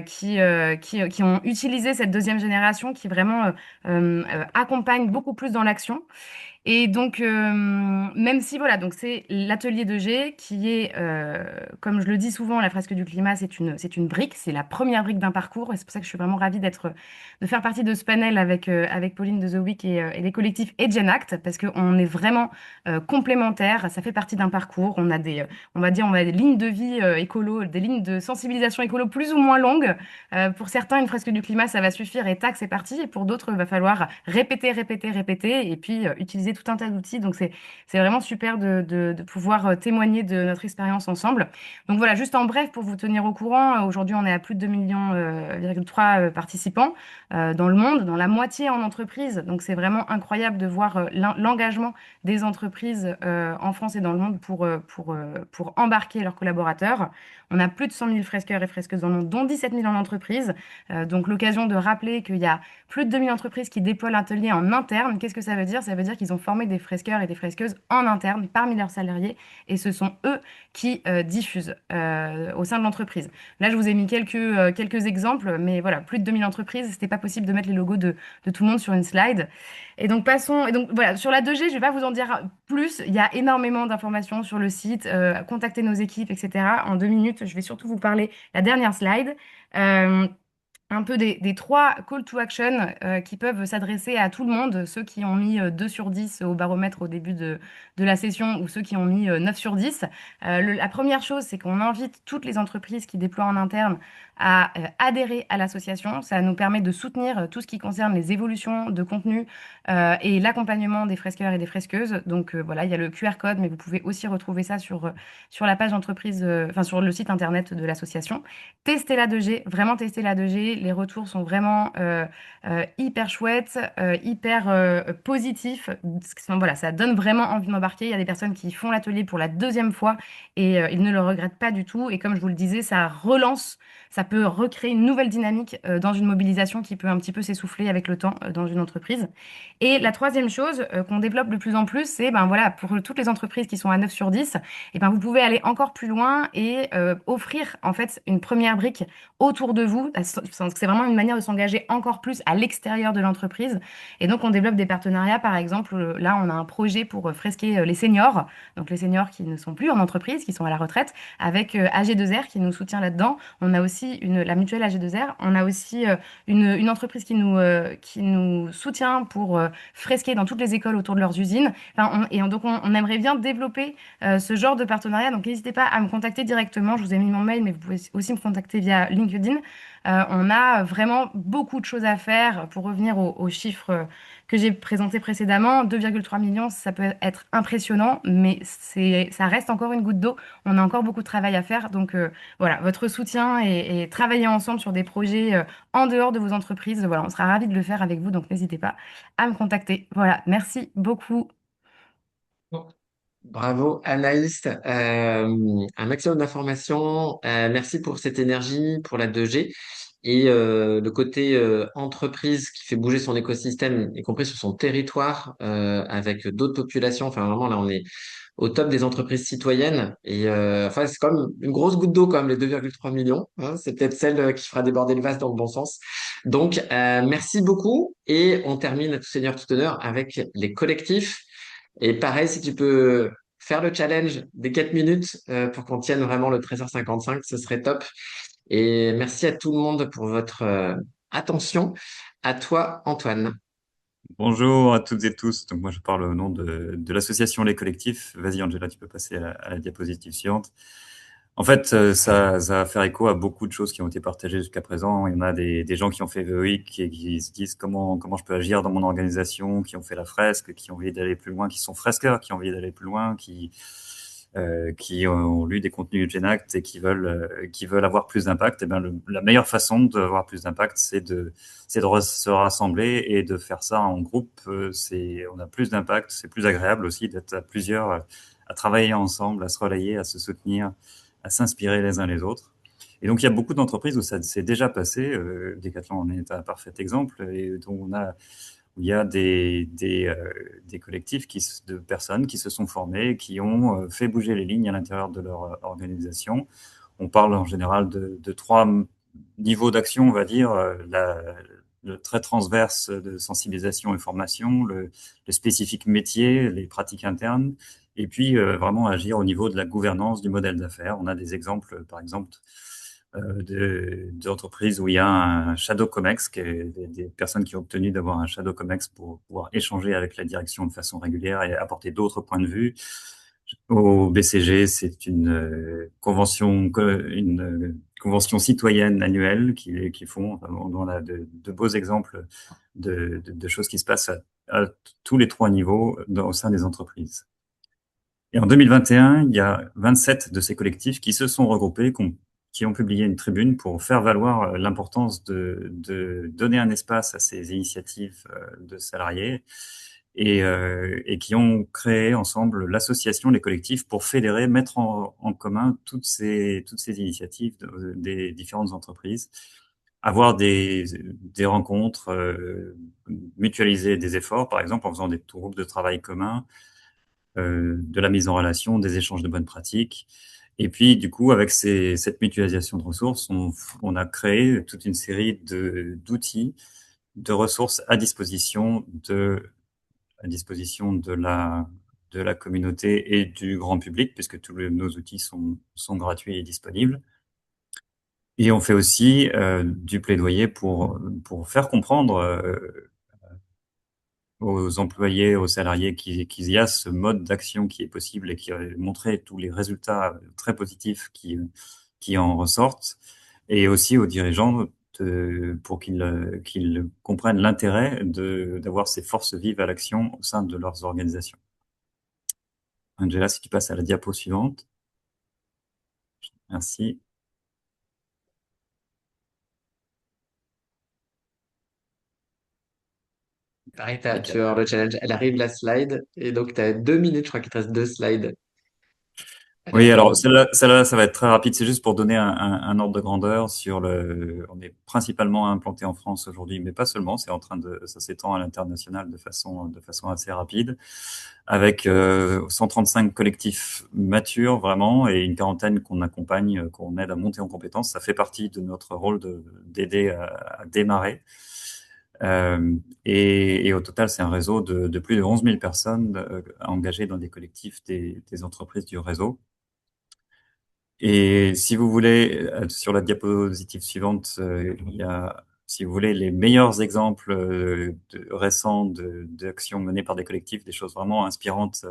qui ont utilisé cette deuxième génération qui vraiment accompagne beaucoup plus dans l'action. Et donc, même si, voilà, donc c'est l'atelier de G qui est, comme je le dis souvent, la fresque du climat, c'est une brique, c'est la première brique d'un parcours. Et c'est pour ça que je suis vraiment ravie de faire partie de ce panel avec Pauline de The Week et les collectifs et Genact, parce qu'on est vraiment complémentaires. Ça fait partie d'un parcours. On a on va dire, on a des lignes de vie écolo, des lignes de sensibilisation écolo plus ou moins longues. Pour certains, une fresque du climat, ça va suffire et tac, c'est parti. Et pour d'autres, il va falloir répéter, répéter, répéter, et puis utiliser tout un tas d'outils. Donc, c'est vraiment super de pouvoir témoigner de notre expérience ensemble. Donc, voilà, juste en bref, pour vous tenir au courant, aujourd'hui, on est à plus de 2,3 millions participants dans le monde, dans la moitié en entreprise. Donc, c'est vraiment incroyable de voir l'engagement des entreprises en France et dans le monde pour embarquer leurs collaborateurs. On a plus de 100 000 fresqueurs et fresqueuses dans le monde, dont 17 000 en entreprise. Donc, l'occasion de rappeler qu'il y a plus de 2000 entreprises qui déploient l'atelier en interne. Qu'est-ce que ça veut dire? Ça veut dire qu'ils ont formé des fresqueurs et des fresqueuses en interne parmi leurs salariés et ce sont eux qui diffusent au sein de l'entreprise. Là, je vous ai mis quelques exemples, mais voilà, plus de 2000 entreprises, c'était pas possible de mettre les logos de tout le monde sur une slide. Et donc, passons. Et donc, voilà, sur la 2G, je vais pas vous en dire plus. Il y a énormément d'informations sur le site. Contactez nos équipes, etc. En 2 minutes, je vais surtout vous parler la dernière slide. Un peu des 3 call to action qui peuvent s'adresser à tout le monde, ceux qui ont mis 2 sur 10 au baromètre au début de la session ou ceux qui ont mis 9 sur 10. La première chose, c'est qu'on invite toutes les entreprises qui déploient en interne adhérer à l'association. Ça nous permet de soutenir tout ce qui concerne les évolutions de contenu et l'accompagnement des fresqueurs et des fresqueuses. Donc voilà, il y a le QR code, mais vous pouvez aussi retrouver ça sur la page d'entreprise, enfin sur le site internet de l'association. Testez la 2G, vraiment testez la 2G. Les retours sont vraiment hyper chouettes, hyper positifs. Voilà, ça donne vraiment envie de m'embarquer. Il y a des personnes qui font l'atelier pour la deuxième fois et ils ne le regrettent pas du tout. Et comme je vous le disais, ça relance, ça peut recréer une nouvelle dynamique dans une mobilisation qui peut un petit peu s'essouffler avec le temps dans une entreprise. Et la troisième chose qu'on développe de plus en plus, c'est ben voilà, pour toutes les entreprises qui sont à 9 sur 10, et ben vous pouvez aller encore plus loin et offrir en fait une première brique autour de vous. C'est vraiment une manière de s'engager encore plus à l'extérieur de l'entreprise. Et donc on développe des partenariats. Par exemple, là on a un projet pour fresquer les seniors, donc les seniors qui ne sont plus en entreprise, qui sont à la retraite, avec AG2R qui nous soutient là-dedans. On a aussi la mutuelle AG2R. On a aussi une entreprise qui nous soutient pour fresquer dans toutes les écoles autour de leurs usines. Enfin, donc on aimerait bien développer ce genre de partenariat. Donc n'hésitez pas à me contacter directement. Je vous ai mis mon mail, mais vous pouvez aussi me contacter via LinkedIn. On a vraiment beaucoup de choses à faire. Pour revenir aux chiffres que j'ai présentés précédemment, 2,3 millions, ça peut être impressionnant, mais ça reste encore une goutte d'eau. On a encore beaucoup de travail à faire. Donc voilà, votre soutien et travailler ensemble sur des projets en dehors de vos entreprises, voilà, on sera ravis de le faire avec vous. Donc n'hésitez pas à me contacter. Voilà, merci beaucoup. Bravo Anaïs, un maximum d'informations. Merci pour cette énergie, pour la 2G et le côté entreprise qui fait bouger son écosystème, y compris sur son territoire, avec d'autres populations. Enfin vraiment là on est au top des entreprises citoyennes et enfin c'est comme une grosse goutte d'eau quand même les 2,3 millions. Hein. C'est peut-être celle qui fera déborder le vase dans le bon sens. Donc merci beaucoup et on termine à tout seigneur tout honneur avec les collectifs. Et pareil, si tu peux faire le challenge des 4 minutes pour qu'on tienne vraiment le 13h55, ce serait top. Et merci à tout le monde pour votre attention. À toi, Antoine. Bonjour à toutes et tous. Donc moi je parle au nom de l'association Les Collectifs. Vas-y Angela, tu peux passer à la diapositive suivante. En fait, ça va faire écho à beaucoup de choses qui ont été partagées jusqu'à présent. Il y en a des gens qui ont fait VOIC et qui se disent comment je peux agir dans mon organisation, qui ont fait la fresque, qui ont envie d'aller plus loin, qui sont fresqueurs, qui ont envie d'aller plus loin, qui ont lu des contenus Genact et qui veulent avoir plus d'impact. Et bien la meilleure façon d'avoir plus d'impact, c'est de se rassembler et de faire ça en groupe. On a plus d'impact, c'est plus agréable aussi d'être à plusieurs, à travailler ensemble, à se relayer, à se soutenir, à s'inspirer les uns les autres. Et donc, il y a beaucoup d'entreprises où ça s'est déjà passé. Decathlon en est un parfait exemple, et où il y a des collectifs de personnes qui se sont formées, qui ont fait bouger les lignes à l'intérieur de leur organisation. On parle en général de trois niveaux d'action, on va dire, le très transverse de sensibilisation et formation, le spécifique métier, les pratiques internes, et puis vraiment agir au niveau de la gouvernance du modèle d'affaires. On a des exemples, par exemple, d'entreprises où il y a un Shadow Comex, des personnes qui ont obtenu d'avoir un Shadow Comex pour pouvoir échanger avec la direction de façon régulière et apporter d'autres points de vue. Au BCG, c'est une convention citoyenne annuelle qui font. On a de beaux exemples de choses qui se passent à tous les trois niveaux au sein des entreprises. Et en 2021, il y a 27 de ces collectifs qui se sont regroupés, qui ont publié une tribune pour faire valoir l'importance de donner un espace à ces initiatives de salariés et qui ont créé ensemble l'association Les Collectifs pour fédérer, mettre en commun toutes ces initiatives des différentes entreprises, avoir des rencontres, mutualiser des efforts, par exemple en faisant des groupes de travail communs, de la mise en relation, des échanges de bonnes pratiques. Et puis, du coup, avec cette mutualisation de ressources, on a créé toute une série d'outils, de ressources à disposition de la communauté et du grand public, puisque tous nos outils sont gratuits et disponibles. Et on fait aussi du plaidoyer pour faire comprendre aux employés, aux salariés qu'il y a ce mode d'action qui est possible et qui a montré tous les résultats très positifs qui en ressortent. et aussi aux dirigeants pour qu'ils comprennent l'intérêt d'avoir ces forces vives à l'action au sein de leurs organisations. Angela, si tu passes à la diapo suivante. Merci. Pareil, tu vas avoir le challenge. Elle arrive la slide, et donc tu as 2 minutes, je crois qu'il te reste 2 slides. Oui, alors celle-là, ça va être très rapide. C'est juste pour donner un ordre de grandeur sur On est principalement implanté en France aujourd'hui, mais pas seulement. Ça s'étend à l'international de façon assez rapide, avec 135 collectifs matures vraiment et une quarantaine qu'on accompagne, qu'on aide à monter en compétences. Ça fait partie de notre rôle d'aider à démarrer. Et au total, c'est un réseau de plus de 11 000 personnes engagées dans des collectifs des entreprises du réseau. Et si vous voulez, sur la diapositive suivante, il y a, si vous voulez, les meilleurs exemples récents d'actions menées par des collectifs, des choses vraiment inspirantes.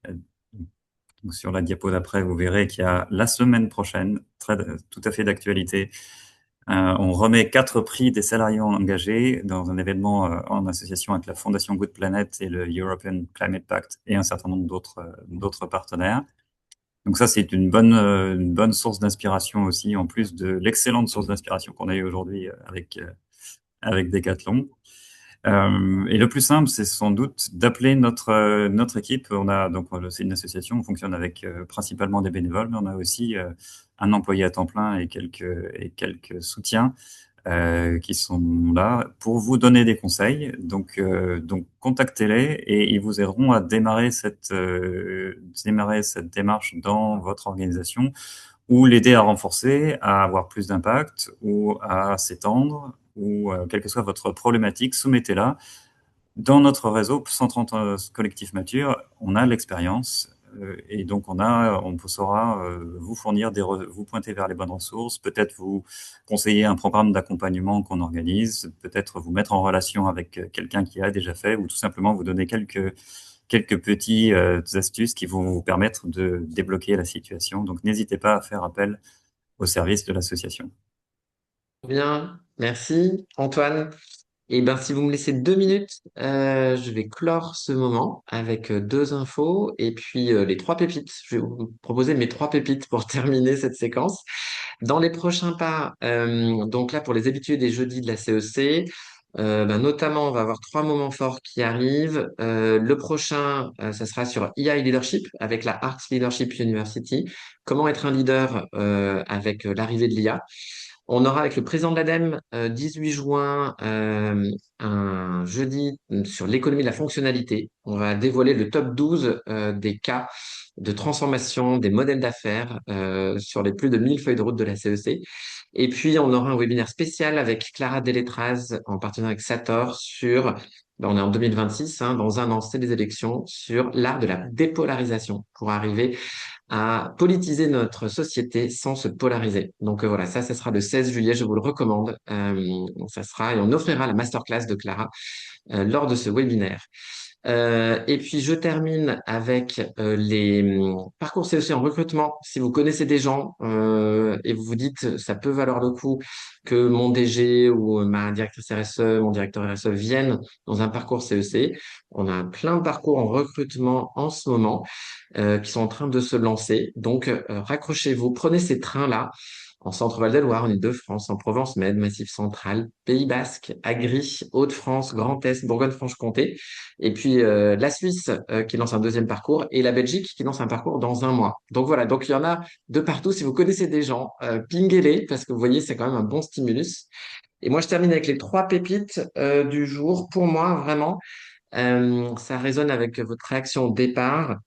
Donc sur la diapo d'après, vous verrez qu'il y a la semaine prochaine, tout à fait d'actualité, on remet 4 prix des salariés engagés dans un événement en association avec la Fondation Good Planet et le European Climate Pact et un certain nombre d'autres partenaires. Donc ça, c'est une bonne source d'inspiration aussi, en plus de l'excellente source d'inspiration qu'on a eue aujourd'hui avec Decathlon. Et le plus simple, c'est sans doute d'appeler notre équipe. C'est une association, on fonctionne avec principalement des bénévoles, mais on a aussi un employé à temps plein et quelques soutiens qui sont là pour vous donner des conseils. Donc contactez-les et ils vous aideront à démarrer cette démarche dans votre organisation ou l'aider à renforcer, à avoir plus d'impact ou à s'étendre ou quelle que soit votre problématique, soumettez-la. Dans notre réseau, 130 collectifs matures, on a l'expérience et donc on saura vous fournir vous pointer vers les bonnes ressources, peut-être vous conseiller un programme d'accompagnement qu'on organise, peut-être vous mettre en relation avec quelqu'un qui a déjà fait ou tout simplement vous donner quelques petites astuces qui vont vous permettre de débloquer la situation. Donc n'hésitez pas à faire appel au service de l'association. Bien, merci Antoine. Et ben, si vous me laissez 2 minutes, je vais clore ce moment avec 2 infos et puis les 3 pépites. Je vais vous proposer mes 3 pépites pour terminer cette séquence. Dans les prochains pas, donc là pour les habitués des jeudis de la CEC, ben, notamment on va avoir 3 moments forts qui arrivent. Le prochain, ça sera sur EI Leadership avec la Arts Leadership University. Comment être un leader avec l'arrivée de l'IA. On aura avec le président de l'ADEME, 18 juin, un jeudi sur l'économie de la fonctionnalité. On va dévoiler le top 12 des cas de transformation des modèles d'affaires sur les plus de 1000 feuilles de route de la CEC. Et puis, on aura un webinaire spécial avec Clara Deletraz en partenariat avec Sator on est en 2026, dans un an, c'est les élections, sur l'art de la dépolarisation pour arriver à politiser notre société sans se polariser. Donc voilà, ça sera le 16 juillet, je vous le recommande. Et on offrira la masterclass de Clara lors de ce webinaire. Et puis je termine avec les parcours CEC en recrutement. Si vous connaissez des gens et vous vous dites ça peut valoir le coup que mon DG ou ma directrice RSE, mon directeur RSE viennent dans un parcours CEC, on a plein de parcours en recrutement en ce moment qui sont en train de se lancer. Donc raccrochez-vous, prenez ces trains-là en Centre-Val de Loire, en Île-de-France, en Provence-Med, Massif Central, Pays Basque, Agri, Hauts-de-France, Grand Est, Bourgogne-Franche-Comté, et puis la Suisse qui lance un deuxième parcours et la Belgique qui lance un parcours dans un mois. Donc voilà, donc il y en a de partout. Si vous connaissez des gens, pinguez-les parce que vous voyez, c'est quand même un bon stimulus. Et moi, je termine avec les 3 pépites du jour. Pour moi, vraiment, ça résonne avec votre réaction au départ.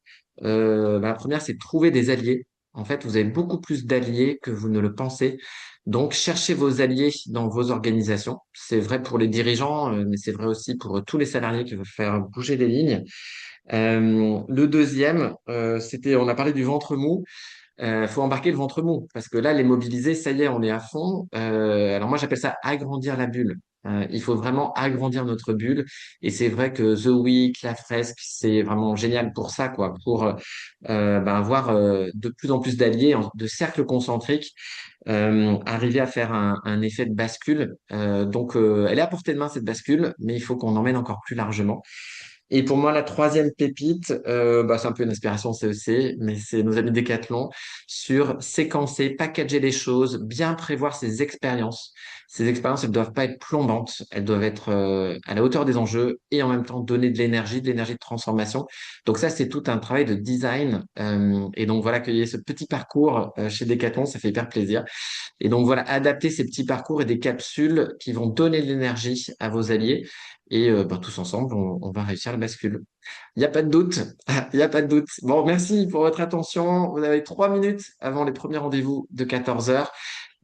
La première, c'est de trouver des alliés. En fait, vous avez beaucoup plus d'alliés que vous ne le pensez. Donc, cherchez vos alliés dans vos organisations. C'est vrai pour les dirigeants, mais c'est vrai aussi pour tous les salariés qui veulent faire bouger les lignes. Le deuxième, on a parlé du ventre mou. Faut embarquer le ventre mou parce que là, les mobilisés, ça y est, on est à fond. Alors moi, j'appelle ça agrandir la bulle. Il faut vraiment agrandir notre bulle. Et c'est vrai que The Week, la fresque, c'est vraiment génial pour ça, quoi, pour avoir de plus en plus d'alliés, de cercles concentriques, arriver à faire un effet de bascule. Elle est à portée de main, cette bascule, mais il faut qu'on emmène encore plus largement. Et pour moi, la troisième pépite, c'est un peu une inspiration CEC, mais c'est nos amis Decathlon sur séquencer, packager les choses, bien prévoir ses expériences. Ces expériences, elles doivent pas être plombantes, elles doivent être à la hauteur des enjeux et en même temps donner de l'énergie de transformation. Donc ça, c'est tout un travail de design. Et donc voilà, qu'il y ait ce petit parcours chez Decathlon, ça fait hyper plaisir. Et donc voilà, adapter ces petits parcours et des capsules qui vont donner de l'énergie à vos alliés. Et tous ensemble, on va réussir la bascule. Il n'y a pas de doute. Il n'y a pas de doute. Bon, merci pour votre attention. Vous avez 3 minutes avant les premiers rendez-vous de 14 heures.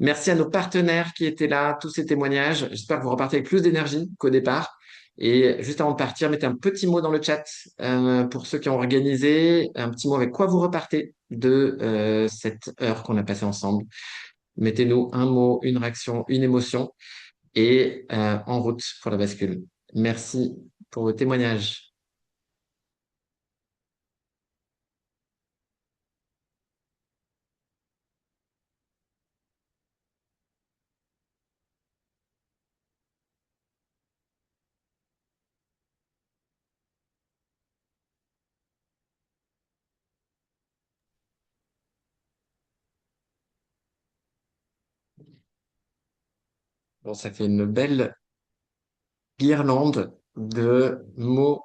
Merci à nos partenaires qui étaient là, tous ces témoignages. J'espère que vous repartez avec plus d'énergie qu'au départ. Et juste avant de partir, mettez un petit mot dans le chat pour ceux qui ont organisé, un petit mot avec quoi vous repartez de cette heure qu'on a passée ensemble. Mettez-nous un mot, une réaction, une émotion et en route pour la bascule. Merci pour vos témoignages. Bon, ça fait une belle guirlande de mots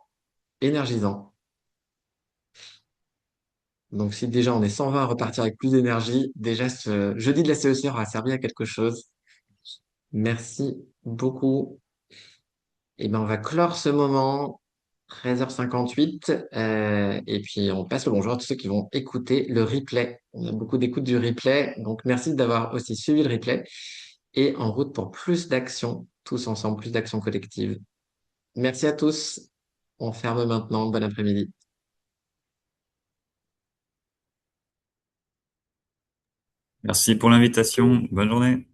énergisants. Donc, si déjà on est 120 à repartir avec plus d'énergie, déjà ce jeudi de la CEC aura servi à quelque chose. Merci beaucoup. Et ben, on va clore ce moment, 13h58, et puis on passe le bonjour à tous ceux qui vont écouter le replay. On a beaucoup d'écoute du replay, donc merci d'avoir aussi suivi le replay. Et en route pour plus d'actions, tous ensemble, plus d'actions collectives. Merci à tous. On ferme maintenant. Bon après-midi. Merci pour l'invitation. Bonne journée.